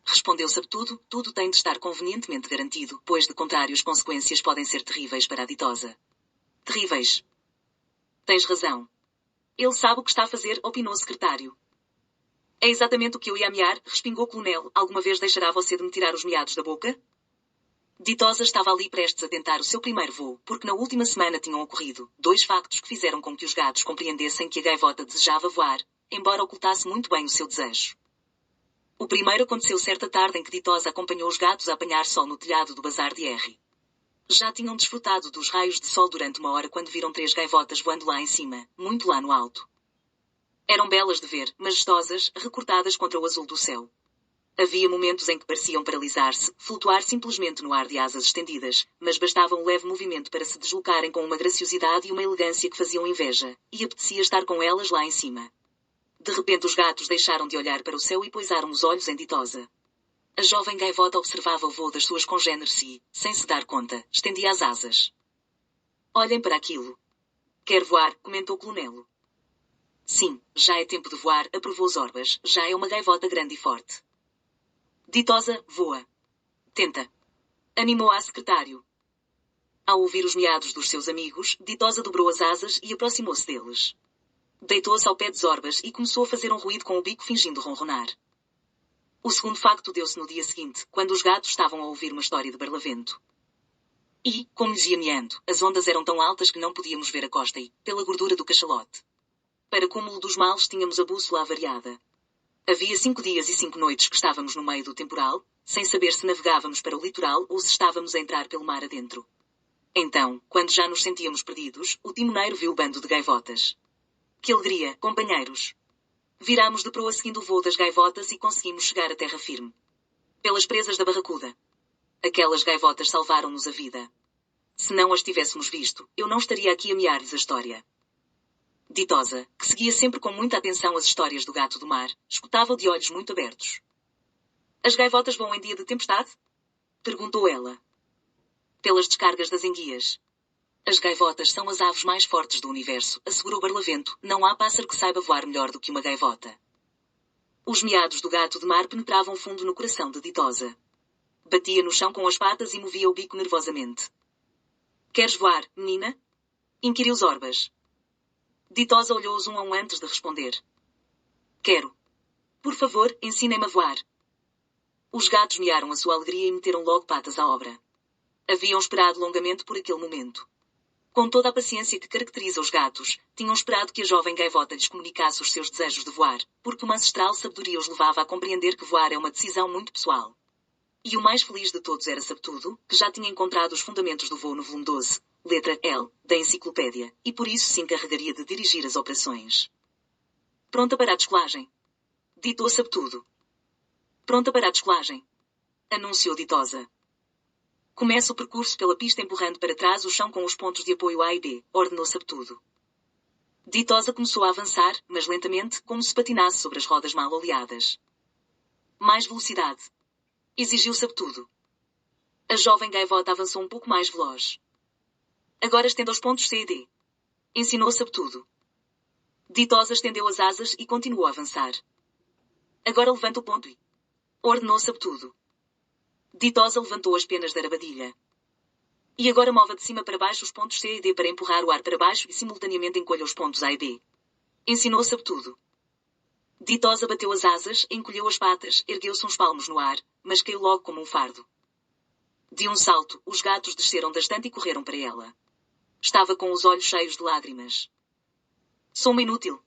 Respondeu Sabetudo, tudo tem de estar convenientemente garantido, pois de contrário as consequências podem ser terríveis para a Ditosa. Terríveis. Tens razão. Ele sabe o que está a fazer, opinou o secretário. É exatamente o que eu ia amear, respingou o coronel. Alguma vez deixará você de me tirar os meados da boca? Ditosa estava ali prestes a tentar o seu primeiro voo, porque na última semana tinham ocorrido 2 factos que fizeram com que os gatos compreendessem que a gaivota desejava voar, embora ocultasse muito bem o seu desejo. O primeiro aconteceu certa tarde em que Ditosa acompanhou os gatos a apanhar sol no telhado do bazar de R. Já tinham desfrutado dos raios de sol durante uma hora quando viram 3 gaivotas voando lá em cima, muito lá no alto. Eram belas de ver, majestosas, recortadas contra o azul do céu. Havia momentos em que pareciam paralisar-se, flutuar simplesmente no ar de asas estendidas, mas bastava um leve movimento para se deslocarem com uma graciosidade e uma elegância que faziam inveja, e apetecia estar com elas lá em cima. De repente os gatos deixaram de olhar para o céu e poisaram os olhos em Ditosa. A jovem gaivota observava o voo das suas congêneres e, sem se dar conta, estendia as asas. Olhem para aquilo. Quer voar, comentou Colonelo. Sim, já é tempo de voar, aprovou Zorbas, já é uma gaivota grande e forte. Ditosa, voa. Tenta. Animou-a secretário. Ao ouvir os miados dos seus amigos, Ditosa dobrou as asas e aproximou-se deles. Deitou-se ao pé de Zorbas e começou a fazer um ruído com o bico fingindo ronronar. O segundo facto deu-se no dia seguinte, quando os gatos estavam a ouvir uma história de Barlavento. E, como lhes ia meando, as ondas eram tão altas que não podíamos ver a costa e, pela gordura do cachalote. Para cúmulo dos males tínhamos a bússola avariada. Havia 5 dias e 5 noites que estávamos no meio do temporal, sem saber se navegávamos para o litoral ou se estávamos a entrar pelo mar adentro. Então, quando já nos sentíamos perdidos, o timoneiro viu o bando de gaivotas. Que alegria, companheiros! Virámos de proa seguindo o voo das gaivotas e conseguimos chegar à terra firme. Pelas presas da barracuda. Aquelas gaivotas salvaram-nos a vida. Se não as tivéssemos visto, eu não estaria aqui a mear-lhes a história. Ditosa, que seguia sempre com muita atenção as histórias do gato do mar, escutava-o de olhos muito abertos. As gaivotas voam em dia de tempestade? Perguntou ela. Pelas descargas das enguias. As gaivotas são as aves mais fortes do universo, assegurou Barlavento. Não há pássaro que saiba voar melhor do que uma gaivota. Os miados do gato de mar penetravam fundo no coração de Ditosa. Batia no chão com as patas e movia o bico nervosamente. Queres voar, menina? Inquiriu Zorbas. Ditosa olhou-os um a um antes de responder. Quero. Por favor, ensinem-me a voar. Os gatos miaram a sua alegria e meteram logo patas à obra. Haviam esperado longamente por aquele momento. Com toda a paciência que caracteriza os gatos, tinham esperado que a jovem gaivota lhes comunicasse os seus desejos de voar, porque uma ancestral sabedoria os levava a compreender que voar é uma decisão muito pessoal. E o mais feliz de todos era Sabetudo, que já tinha encontrado os fundamentos do voo no volume 12, letra L, da enciclopédia, e por isso se encarregaria de dirigir as operações. Pronta para a descolagem. Ditou Sabetudo. Pronta para a descolagem. Anunciou Ditosa. Começa o percurso pela pista empurrando para trás o chão com os pontos de apoio A e B, ordenou Sabetudo. Ditosa começou a avançar, mas lentamente, como se patinasse sobre as rodas mal oleadas. Mais velocidade. Exigiu Sabetudo. A jovem gaivota avançou um pouco mais veloz. Agora estenda os pontos C e D. Ensinou Sabetudo. Ditosa estendeu as asas e continuou a avançar. Agora levanta o ponto I. Ordenou Sabetudo. Ditosa levantou as penas da arabadilha. E agora mova de cima para baixo os pontos C e D para empurrar o ar para baixo e simultaneamente encolha os pontos A e B. Ensinou Sabetudo. Ditosa bateu as asas, encolheu as patas, ergueu-se uns palmos no ar, mas caiu logo como um fardo. De um salto, os gatos desceram da estante e correram para ela. Estava com os olhos cheios de lágrimas. Sou uma inútil.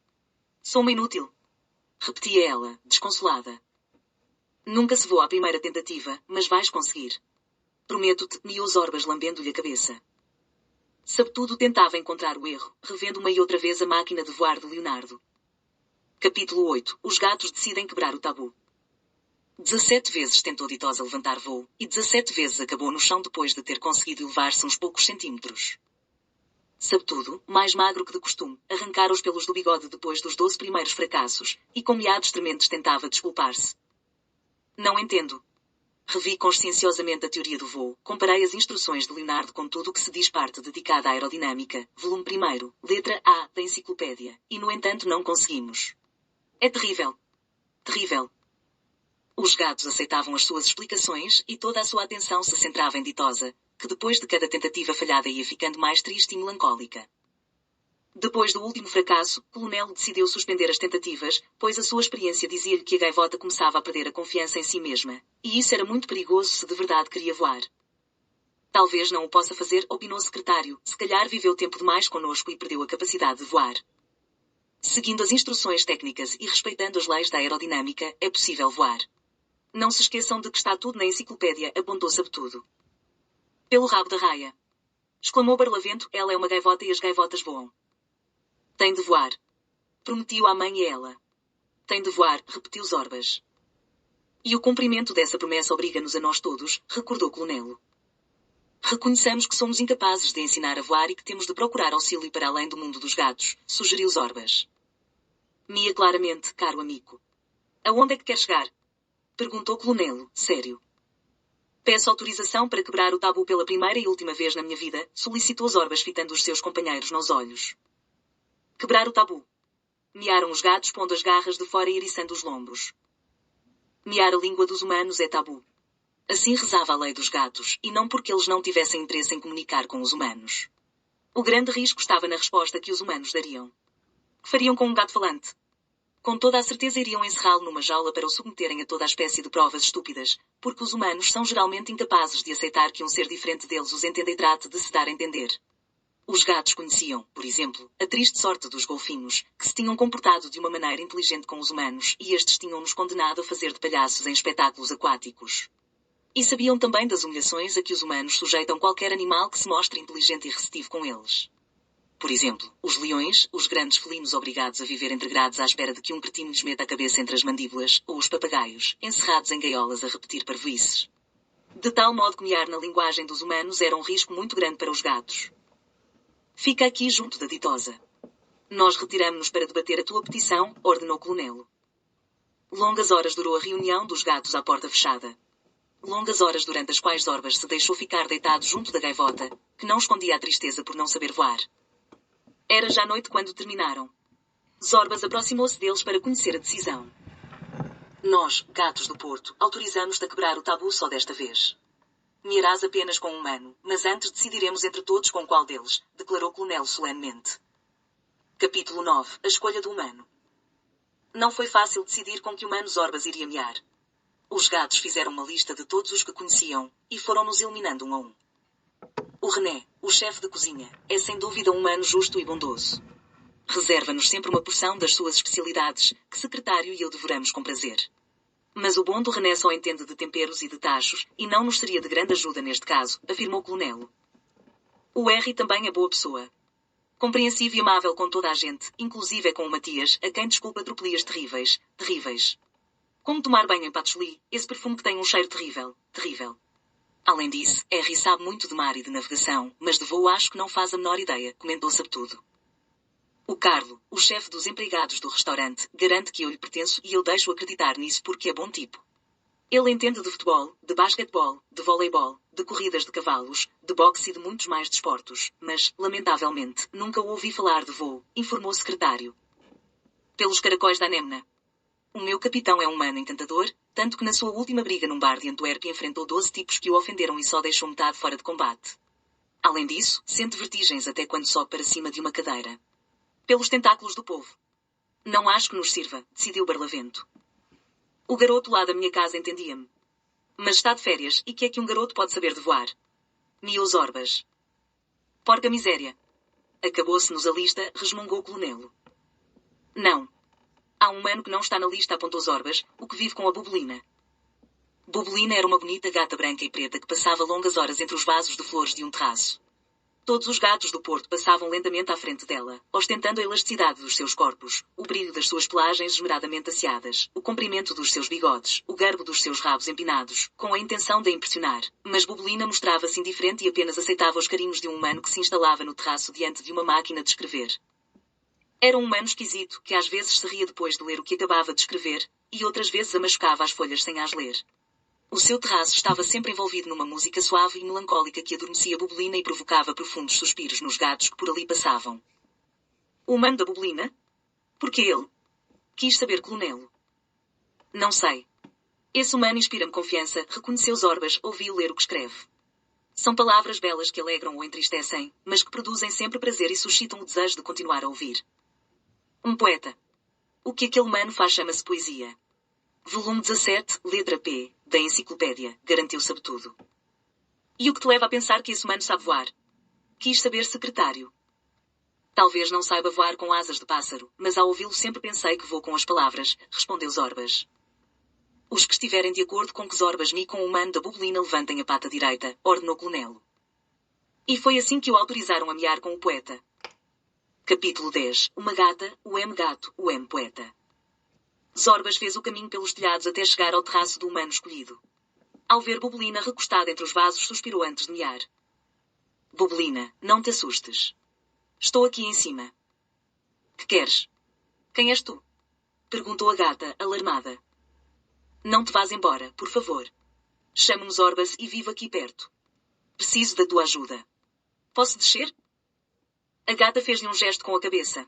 Sou uma inútil. Repetia ela, desconsolada. Nunca se voa à primeira tentativa, mas vais conseguir. Prometo-te, miou Zorbas lambendo-lhe a cabeça. Sabetudo tentava encontrar o erro, revendo uma e outra vez a máquina de voar de Leonardo. Capítulo 8. Os gatos decidem quebrar o tabu. 17 vezes tentou Ditosa levantar voo, e 17 vezes acabou no chão depois de ter conseguido elevar-se uns poucos centímetros. Sabetudo, mais magro que de costume, arrancara os pelos do bigode depois dos 12 primeiros fracassos, e com miados trementes tentava desculpar-se. Não entendo. Revi conscienciosamente a teoria do voo, comparei as instruções de Leonardo com tudo o que se diz parte dedicada à aerodinâmica, volume 1, letra A, da enciclopédia, e no entanto não conseguimos. É terrível. Terrível. Os gatos aceitavam as suas explicações e toda a sua atenção se centrava em Ditosa, que depois de cada tentativa falhada ia ficando mais triste e melancólica. Depois do último fracasso, Colonel decidiu suspender as tentativas, pois a sua experiência dizia-lhe que a gaivota começava a perder a confiança em si mesma, e isso era muito perigoso se de verdade queria voar. Talvez não o possa fazer, opinou o secretário, se calhar viveu tempo demais connosco e perdeu a capacidade de voar. Seguindo as instruções técnicas e respeitando as leis da aerodinâmica, é possível voar. Não se esqueçam de que está tudo na enciclopédia, apontou Sabetudo. Pelo rabo da raia. Exclamou Barlavento, ela é uma gaivota e as gaivotas voam. Tem de voar. Prometiu à mãe e ela. Tem de voar, repetiu Zorbas. E o cumprimento dessa promessa obriga-nos a nós todos, recordou Colonelo. Reconheçamos que somos incapazes de ensinar a voar e que temos de procurar auxílio para além do mundo dos gatos, sugeriu Zorbas. Mia claramente, caro amigo. Aonde é que quer chegar? Perguntou Colonelo, sério. Peço autorização para quebrar o tabu pela primeira e última vez na minha vida, solicitou Zorbas fitando os seus companheiros nos olhos. Quebrar o tabu. Miaram os gatos pondo as garras de fora e eriçando os lombos. Miar a língua dos humanos é tabu. Assim rezava a lei dos gatos, e não porque eles não tivessem interesse em comunicar com os humanos. O grande risco estava na resposta que os humanos dariam. Que fariam com um gato falante? Com toda a certeza iriam encerrá-lo numa jaula para o submeterem a toda a espécie de provas estúpidas, porque os humanos são geralmente incapazes de aceitar que um ser diferente deles os entenda e trate de se dar a entender. Os gatos conheciam, por exemplo, a triste sorte dos golfinhos, que se tinham comportado de uma maneira inteligente com os humanos e estes tinham-nos condenado a fazer de palhaços em espetáculos aquáticos. E sabiam também das humilhações a que os humanos sujeitam qualquer animal que se mostre inteligente e receptivo com eles. Por exemplo, os leões, os grandes felinos obrigados a viver entre grades à espera de que um cretino lhes meta a cabeça entre as mandíbulas, ou os papagaios, encerrados em gaiolas a repetir parvoíces. De tal modo que mear na linguagem dos humanos era um risco muito grande para os gatos. Fica aqui junto da ditosa. Nós retiramo-nos para debater a tua petição, ordenou Colonelo. Longas horas durou a reunião dos gatos à porta fechada. Longas horas durante as quais Zorbas se deixou ficar deitado junto da gaivota, que não escondia a tristeza por não saber voar. Era já noite quando terminaram. Zorbas aproximou-se deles para conhecer a decisão. Nós, gatos do Porto, autorizamos-te a quebrar o tabu só desta vez. Mirás apenas com um humano, mas antes decidiremos entre todos com qual deles, declarou Colonel solenemente. Capítulo 9. A escolha do humano. Não foi fácil decidir com que humano Zorbas iria mear. Os gatos fizeram uma lista de todos os que conheciam, e foram-nos eliminando um a um. O René, o chefe de cozinha, é sem dúvida um humano justo e bondoso. Reserva-nos sempre uma porção das suas especialidades, que secretário e eu devoramos com prazer. Mas o bom do René só entende de temperos e de tachos, e não nos seria de grande ajuda neste caso, afirmou Colonelo. O R também é boa pessoa. Compreensivo e amável com toda a gente, inclusive é com o Matias, a quem desculpa tropelias terríveis, terríveis. Como tomar banho em patchouli, esse perfume que tem um cheiro terrível, terrível. Além disso, R sabe muito de mar e de navegação, mas de voo acho que não faz a menor ideia, comentou Sabetudo. O Carlo, o chefe dos empregados do restaurante, garante que eu lhe pertenço e eu deixo acreditar nisso porque é bom tipo. Ele entende de futebol, de basquetebol, de voleibol, de corridas de cavalos, de boxe e de muitos mais desportos, mas, lamentavelmente, nunca ouvi falar de voo, informou o secretário. Pelos caracóis da Anémona. O meu capitão é um humano encantador, tanto que na sua última briga num bar de Antuérpia enfrentou 12 tipos que o ofenderam e só deixou metade fora de combate. Além disso, sente vertigens até quando sobe para cima de uma cadeira. Pelos tentáculos do povo. Não acho que nos sirva, decidiu Barlavento. O garoto lá da minha casa entendia-me. Mas está de férias, e que é que um garoto pode saber de voar? Miou Zorbas. Porca miséria. Acabou-se-nos a lista, resmungou Colonelo. Não. Há um humano que não está na lista, apontou Zorbas, o que vive com a Bubulina. Bubulina era uma bonita gata branca e preta que passava longas horas entre os vasos de flores de um terraço. Todos os gatos do Porto passavam lentamente à frente dela, ostentando a elasticidade dos seus corpos, o brilho das suas pelagens esmeradamente asseadas, o comprimento dos seus bigodes, o garbo dos seus rabos empinados, com a intenção de a impressionar. Mas Bubulina mostrava-se indiferente e apenas aceitava os carinhos de um humano que se instalava no terraço diante de uma máquina de escrever. Era um humano esquisito, que às vezes se ria depois de ler o que acabava de escrever, e outras vezes amachucava as folhas sem as ler. O seu terraço estava sempre envolvido numa música suave e melancólica que adormecia Bubulina e provocava profundos suspiros nos gatos que por ali passavam. O humano da Bubulina? Por que ele? Quis saber Colonelo. Não sei. Esse humano inspira-me confiança, reconheceu Zorbas, ouvi-o ler o que escreve. São palavras belas que alegram ou entristecem, mas que produzem sempre prazer e suscitam o desejo de continuar a ouvir. Um poeta. O que aquele humano faz chama-se poesia. Volume 17, letra P, da enciclopédia, garantiu Sabetudo. E o que te leva a pensar que esse humano sabe voar? Quis saber secretário. Talvez não saiba voar com asas de pássaro, mas ao ouvi-lo sempre pensei que vou com as palavras, respondeu Zorbas. Os que estiverem de acordo com que Zorbas me com o humano da Bubulina levantem a pata direita, ordenou Colonelo. E foi assim que o autorizaram a mear com o poeta. Capítulo 10. Uma gata, o M-gato, o M-poeta. Zorbas fez o caminho pelos telhados até chegar ao terraço do humano escolhido. Ao ver Bubulina recostada entre os vasos, suspirou antes de mear. Bubulina, não te assustes. Estou aqui em cima. Que queres? Quem és tu? Perguntou a gata, alarmada. Não te vás embora, por favor. Chamo-me Zorbas e vivo aqui perto. Preciso da tua ajuda. Posso descer? A gata fez-lhe um gesto com a cabeça.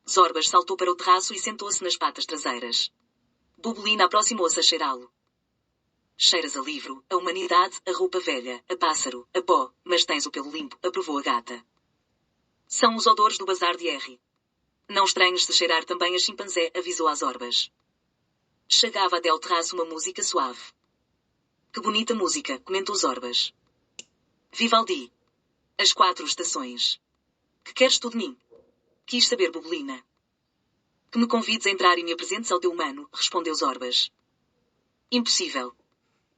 Zorbas saltou para o terraço e sentou-se nas patas traseiras. Bubulina aproximou-se a cheirá-lo. Cheiras a livro, a humanidade, a roupa velha, a pássaro, a pó, mas tens o pelo limpo, aprovou a gata. São os odores do bazar de R. Não estranhes se cheirar também a chimpanzé, avisou às Zorbas. Chegava até ao terraço uma música suave. Que bonita música, comentou Zorbas. Vivaldi. As 4 estações. Que queres tu de mim? Quis saber Bubelina. Que me convides a entrar e me apresentes ao teu humano, respondeu Zorbas. Impossível.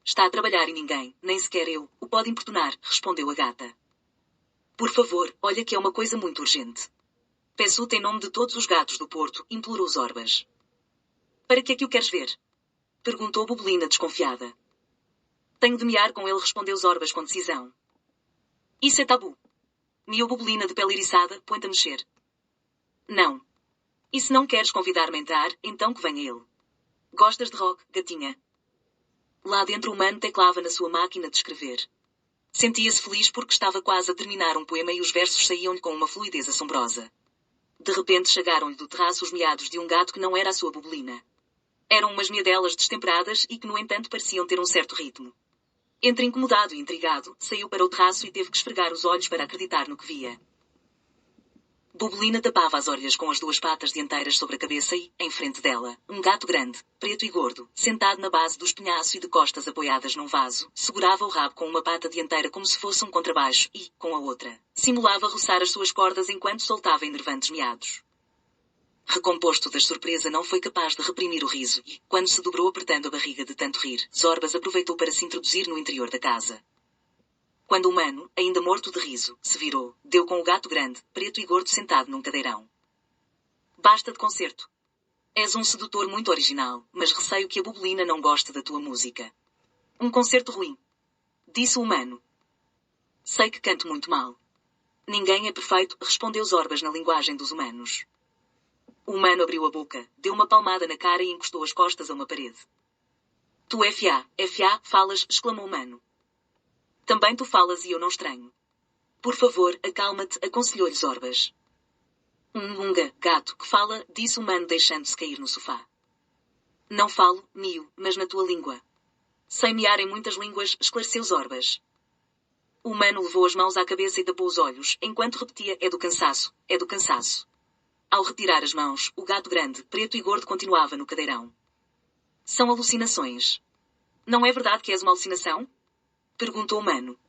Está a trabalhar e ninguém, nem sequer eu, o pode importunar, respondeu a gata. Por favor, olha que é uma coisa muito urgente. Peço-te em nome de todos os gatos do Porto, implorou Zorbas. Para que é que o queres ver? Perguntou Bubelina desconfiada. Tenho de mear com ele, respondeu Zorbas com decisão. Isso é tabu. Miou Bubelina de pele eriçada, põe-te a mexer. Não. E se não queres convidar-me a entrar, então que venha ele. Gostas de rock, gatinha? Lá dentro o humano teclava na sua máquina de escrever. Sentia-se feliz porque estava quase a terminar um poema e os versos saíam-lhe com uma fluidez assombrosa. De repente chegaram-lhe do terraço os miados de um gato que não era a sua Bubelina. Eram umas miadelas destemperadas e que, no entanto, pareciam ter um certo ritmo. Entre incomodado e intrigado, saiu para o terraço e teve que esfregar os olhos para acreditar no que via. Bubelina tapava as orelhas com as duas patas dianteiras sobre a cabeça e, em frente dela, um gato grande, preto e gordo, sentado na base do espinhaço e de costas apoiadas num vaso, segurava o rabo com uma pata dianteira como se fosse um contrabaixo e, com a outra, simulava roçar as suas cordas enquanto soltava enervantes miados. Recomposto da surpresa, não foi capaz de reprimir o riso e, quando se dobrou apertando a barriga de tanto rir, Zorbas aproveitou para se introduzir no interior da casa. Quando o humano, ainda morto de riso, se virou, deu com o gato grande, preto e gordo sentado num cadeirão. Basta de concerto. És um sedutor muito original, mas receio que a Bubelina não goste da tua música. Um concerto ruim. Disse o humano. Sei que canto muito mal. Ninguém é perfeito, respondeu Zorbas na linguagem dos humanos. O humano abriu a boca, deu uma palmada na cara e encostou as costas a uma parede. Tu F.A., falas, exclamou o humano. Também tu falas e eu não estranho. Por favor, acalma-te, aconselhou-lhe Zorbas. Munga, gato, que fala, disse o humano deixando-se cair no sofá. Não falo, mio, mas na tua língua. Sei mear em muitas línguas, esclareceu Zorbas. O humano levou as mãos à cabeça e tapou os olhos, enquanto repetia, é do cansaço, é do cansaço. Ao retirar as mãos, o gato grande, preto e gordo continuava no cadeirão. São alucinações. Não é verdade que és uma alucinação? Perguntou o humano.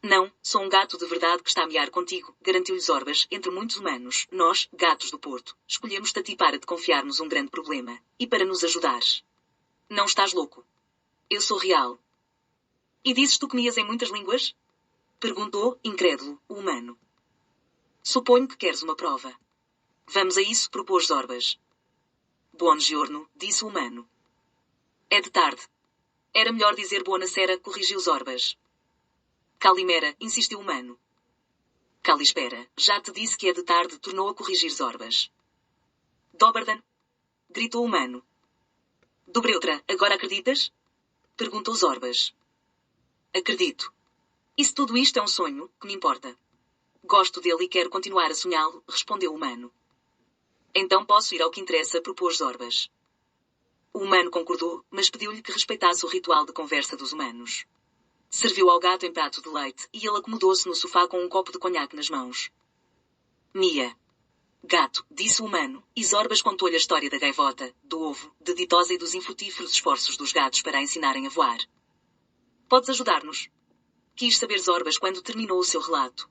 Não, sou um gato de verdade que está a mear contigo, garantiu-lhe Zorbas, entre muitos humanos, nós, gatos do Porto, escolhemos-te a ti para te confiarmos um grande problema, e para nos ajudares. Não estás louco? Eu sou real. E dizes tu que mias em muitas línguas? Perguntou, incrédulo, o humano. Suponho que queres uma prova. Vamos a isso, propôs Zorbas. Buongiorno, disse o humano. É de tarde. Era melhor dizer buonasera, corrigiu Zorbas. Calimera, insistiu o humano. Calispera, já te disse que é de tarde, tornou a corrigir Zorbas. Dobardan, gritou o humano. Dobreutra, agora acreditas? Perguntou Zorbas. Acredito. E se tudo isto é um sonho, que me importa? Gosto dele e quero continuar a sonhá-lo, respondeu o humano. Então posso ir ao que interessa, propôs Zorbas. O humano concordou, mas pediu-lhe que respeitasse o ritual de conversa dos humanos. Serviu ao gato em prato de leite e ele acomodou-se no sofá com um copo de conhaque nas mãos. Mia. Gato, disse o humano, e Zorbas contou-lhe a história da gaivota, do ovo, de ditosa e dos infrutíferos esforços dos gatos para a ensinarem a voar. Podes ajudar-nos? Quis saber Zorbas quando terminou o seu relato.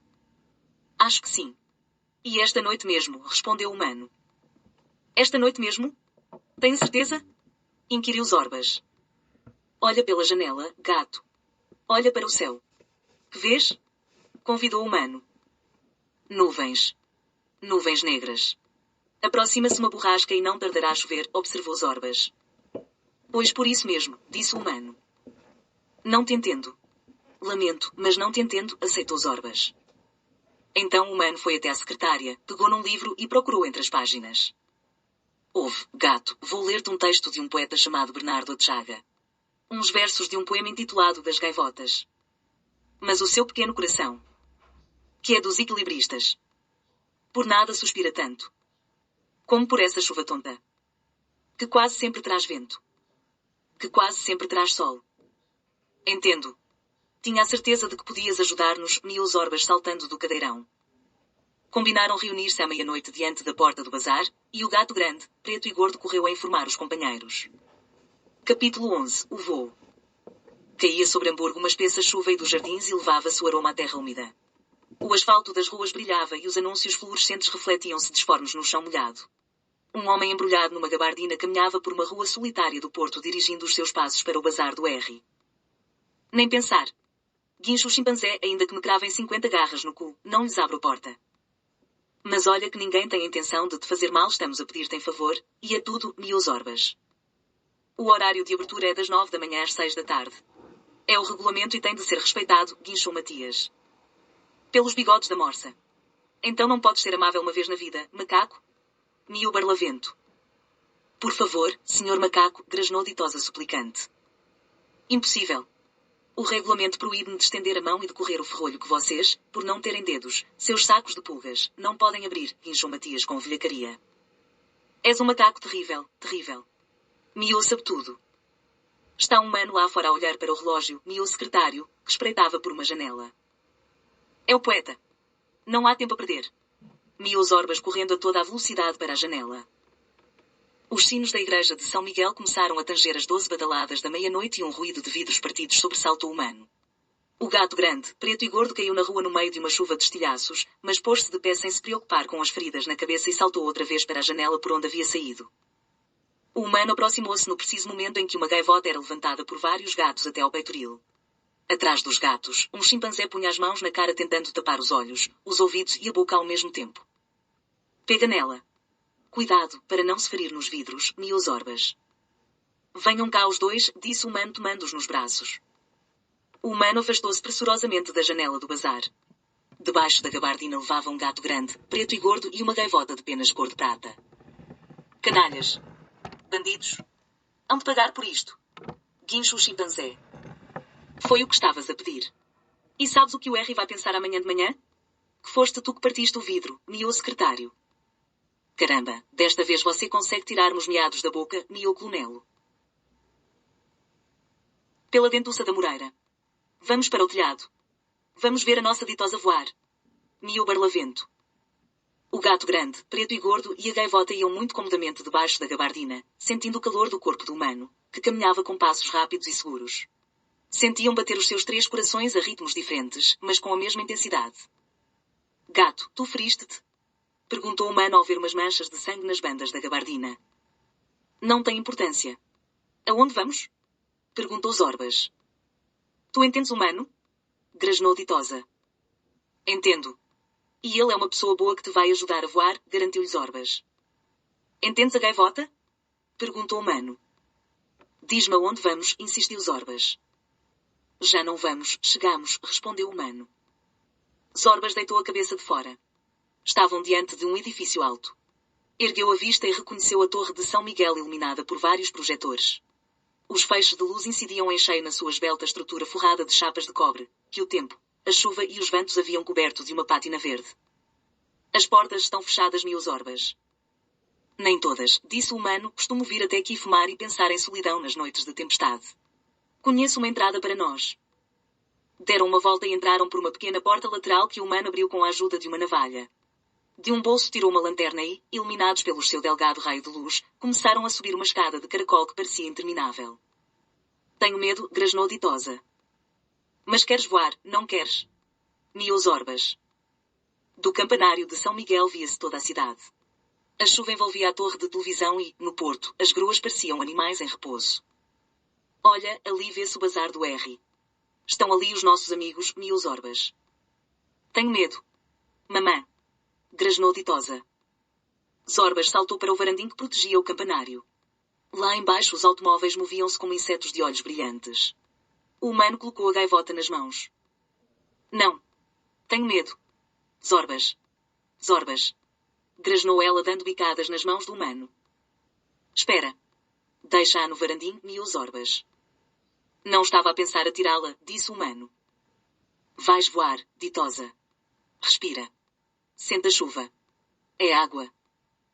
Acho que sim. E esta noite mesmo, respondeu o humano. Esta noite mesmo? Tem certeza? Inquiriu Zorbas. Olha pela janela, gato. Olha para o céu. Que vês? Convidou o humano. Nuvens. Nuvens negras. Aproxima-se uma borrasca e não tardará a chover, observou Zorbas. Pois por isso mesmo, disse o humano. Não te entendo. Lamento, mas não te entendo, aceitou Zorbas. Então o humano foi até à secretária, pegou num livro e procurou entre as páginas. Ouve, gato, vou ler-te um texto de um poeta chamado Bernardo de Chaga. Uns versos de um poema intitulado Das Gaivotas. Mas o seu pequeno coração, que é dos equilibristas, por nada suspira tanto, como por essa chuva tonta, que quase sempre traz vento, que quase sempre traz sol. Entendo. Tinha a certeza de que podias ajudar-nos, miou Zorbas saltando do cadeirão. Combinaram reunir-se à meia-noite diante da porta do bazar, e o gato grande, preto e gordo correu a informar os companheiros. Capítulo 11. O voo. Caía sobre Hamburgo uma espessa chuva e dos jardins e levava seu aroma à terra úmida. O asfalto das ruas brilhava e os anúncios fluorescentes refletiam-se disformes no chão molhado. Um homem embrulhado numa gabardina caminhava por uma rua solitária do Porto dirigindo os seus passos para o bazar do R. Nem pensar. Guincho o chimpanzé, ainda que me cravem 50 garras no cu, não lhes abro a porta. Mas olha que ninguém tem a intenção de te fazer mal, estamos a pedir-te em favor, e é tudo, miou Zorbas. O horário de abertura é das 9 da manhã às 6 da tarde. É o regulamento e tem de ser respeitado, guinchou Matias. Pelos bigodes da morsa. Então não podes ser amável uma vez na vida, macaco? Miou Barlavento. Por favor, senhor macaco, grasnou ditosa suplicante. Impossível. O regulamento proíbe-me de estender a mão e de correr o ferrolho que vocês, por não terem dedos, seus sacos de pulgas, não podem abrir, guinchou Matias com velhacaria. És um macaco terrível, terrível. Miou sabe tudo. Está um mano lá fora a olhar para o relógio, miou o secretário, que espreitava por uma janela. É o poeta. Não há tempo a perder. Miou Zorbas correndo a toda a velocidade para a janela. Os sinos da igreja de São Miguel começaram a tanger as 12 badaladas da meia-noite e um ruído de vidros partidos sobressaltou o mano. O gato grande, preto e gordo caiu na rua no meio de uma chuva de estilhaços, mas pôs-se de pé sem se preocupar com as feridas na cabeça e saltou outra vez para a janela por onde havia saído. O humano aproximou-se no preciso momento em que uma gaivota era levantada por vários gatos até ao peitoril. Atrás dos gatos, um chimpanzé punha as mãos na cara tentando tapar os olhos, os ouvidos e a boca ao mesmo tempo. Pega nela. Cuidado, para não se ferir nos vidros, miou Zorbas. Venham cá os dois, disse o humano tomando-os nos braços. O humano afastou-se pressurosamente da janela do bazar. Debaixo da gabardina levava um gato grande, preto e gordo e uma gaivota de penas cor de prata. Canalhas. Bandidos. Hão de pagar por isto. Guincho o chimpanzé. Foi o que estavas a pedir. E sabes o que o R vai pensar amanhã de manhã? Que foste tu que partiste o vidro, miou o secretário. Caramba, desta vez você consegue tirar-me os meados da boca, miou Clonelo. Pela dentuça da Moreira. Vamos para o telhado. Vamos ver a nossa ditosa voar. Miou Barlavento. O gato grande, preto e gordo e a gaivota iam muito comodamente debaixo da gabardina, sentindo o calor do corpo do humano, que caminhava com passos rápidos e seguros. Sentiam bater os seus 3 corações a ritmos diferentes, mas com a mesma intensidade. Gato, tu feriste-te? Perguntou o humano ao ver umas manchas de sangue nas bandas da gabardina. Não tem importância. Aonde vamos? Perguntou Zorbas. Tu entendes humano? Grasnou Ditosa. Entendo. E ele é uma pessoa boa que te vai ajudar a voar, garantiu-lhe Zorbas. Entendes a gaivota? Perguntou o mano. Diz-me aonde vamos, insistiu Zorbas. Já não vamos, chegamos, respondeu o mano. Zorbas deitou a cabeça de fora. Estavam diante de um edifício alto. Ergueu a vista e reconheceu a torre de São Miguel iluminada por vários projetores. Os feixes de luz incidiam em cheio na sua esbelta estrutura forrada de chapas de cobre, que o tempo, a chuva e os ventos haviam coberto de uma pátina verde. As portas estão fechadas, miou Zorbas. Nem todas, disse o humano, costumo vir até aqui fumar e pensar em solidão nas noites de tempestade. Conheço uma entrada para nós. Deram uma volta e entraram por uma pequena porta lateral que o humano abriu com a ajuda de uma navalha. De um bolso tirou uma lanterna e, iluminados pelo seu delgado raio de luz, começaram a subir uma escada de caracol que parecia interminável. Tenho medo, grasnou Ditosa. Mas queres voar, não queres? Miou Zorbas. Do campanário de São Miguel via-se toda a cidade. A chuva envolvia a torre de televisão e, no porto, as gruas pareciam animais em repouso. Olha, ali vê-se o bazar do R. Estão ali os nossos amigos, miou Zorbas. Tenho medo. Mamã. Grasnou Ditosa. Zorbas saltou para o varandim que protegia o campanário. Lá embaixo os automóveis moviam-se como insetos de olhos brilhantes. O humano colocou a gaivota nas mãos. Não. Tenho medo. Zorbas. Zorbas. Grasnou ela dando bicadas nas mãos do humano. Espera. Deixa-a no varandim, miou Zorbas. Não estava a pensar atirá-la, disse o humano. Vais voar, Ditosa. Respira. Sente a chuva. É água.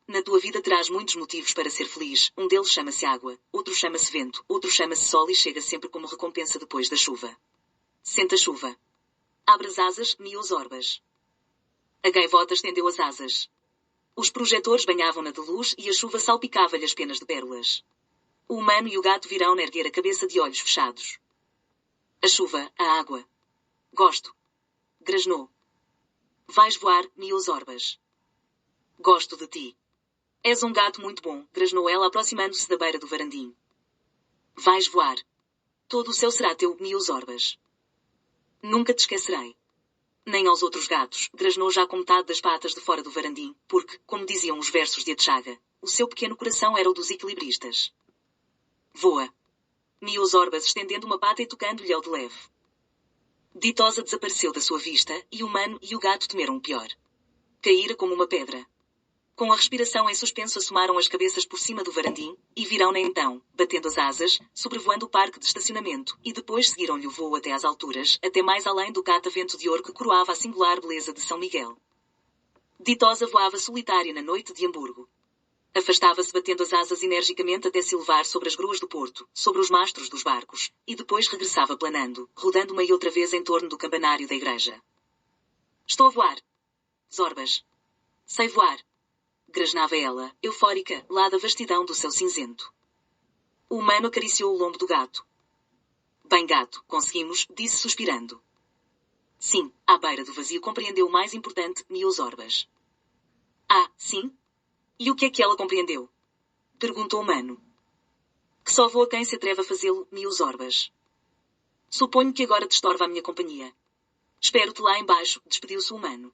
Na tua vida terás muitos motivos para ser feliz. Um deles chama-se água, outro chama-se vento, outro chama-se sol e chega sempre como recompensa depois da chuva. Sente a chuva. Abre as asas, miou Zorbas. A gaivota estendeu as asas. Os projetores banhavam-na de luz e a chuva salpicava-lhe as penas de pérolas. O humano e o gato virão erguer a cabeça de olhos fechados. A chuva, a água. Gosto. Grasnou. Vais voar, Miosorbas. Gosto de ti. És um gato muito bom, grasnou ela aproximando-se da beira do varandim. Vais voar. Todo o céu será teu, Miosorbas. Nunca te esquecerei. Nem aos outros gatos, grasnou já com metade das patas de fora do varandim, porque, como diziam os versos de Atchaga, o seu pequeno coração era o dos equilibristas. Voa. Miosorbas estendendo uma pata e tocando-lhe ao de leve. Ditosa desapareceu da sua vista, e o humano e o gato temeram o pior. Caíra como uma pedra. Com a respiração em suspenso assomaram as cabeças por cima do varandim, e viram-na então, batendo as asas, sobrevoando o parque de estacionamento, e depois seguiram-lhe o voo até às alturas, até mais além do catavento de ouro que coroava a singular beleza de São Miguel. Ditosa voava solitária na noite de Hamburgo. Afastava-se batendo as asas energicamente até se elevar sobre as gruas do porto, sobre os mastros dos barcos, e depois regressava planando, rodando uma e outra vez em torno do campanário da igreja. Estou a voar. Zorbas. Sei voar. Grasnava ela, eufórica, lá da vastidão do céu cinzento. O humano acariciou o lombo do gato. Bem gato, conseguimos, disse suspirando. Sim, à beira do vazio compreendeu o mais importante, Miosorbas. Ah, sim? E o que é que ela compreendeu? Perguntou o humano. Que só voa quem se atreve a fazê-lo, Miosorbas. Suponho que agora te estorva a minha companhia. Espero-te lá embaixo, despediu-se o humano.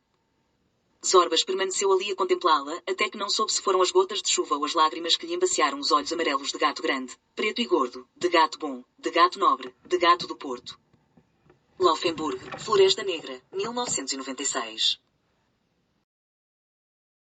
Zorbas permaneceu ali a contemplá-la, até que não soube se foram as gotas de chuva ou as lágrimas que lhe embaciaram os olhos amarelos de gato grande, preto e gordo, de gato bom, de gato nobre, de gato do Porto. Laufenburg, Floresta Negra, 1996.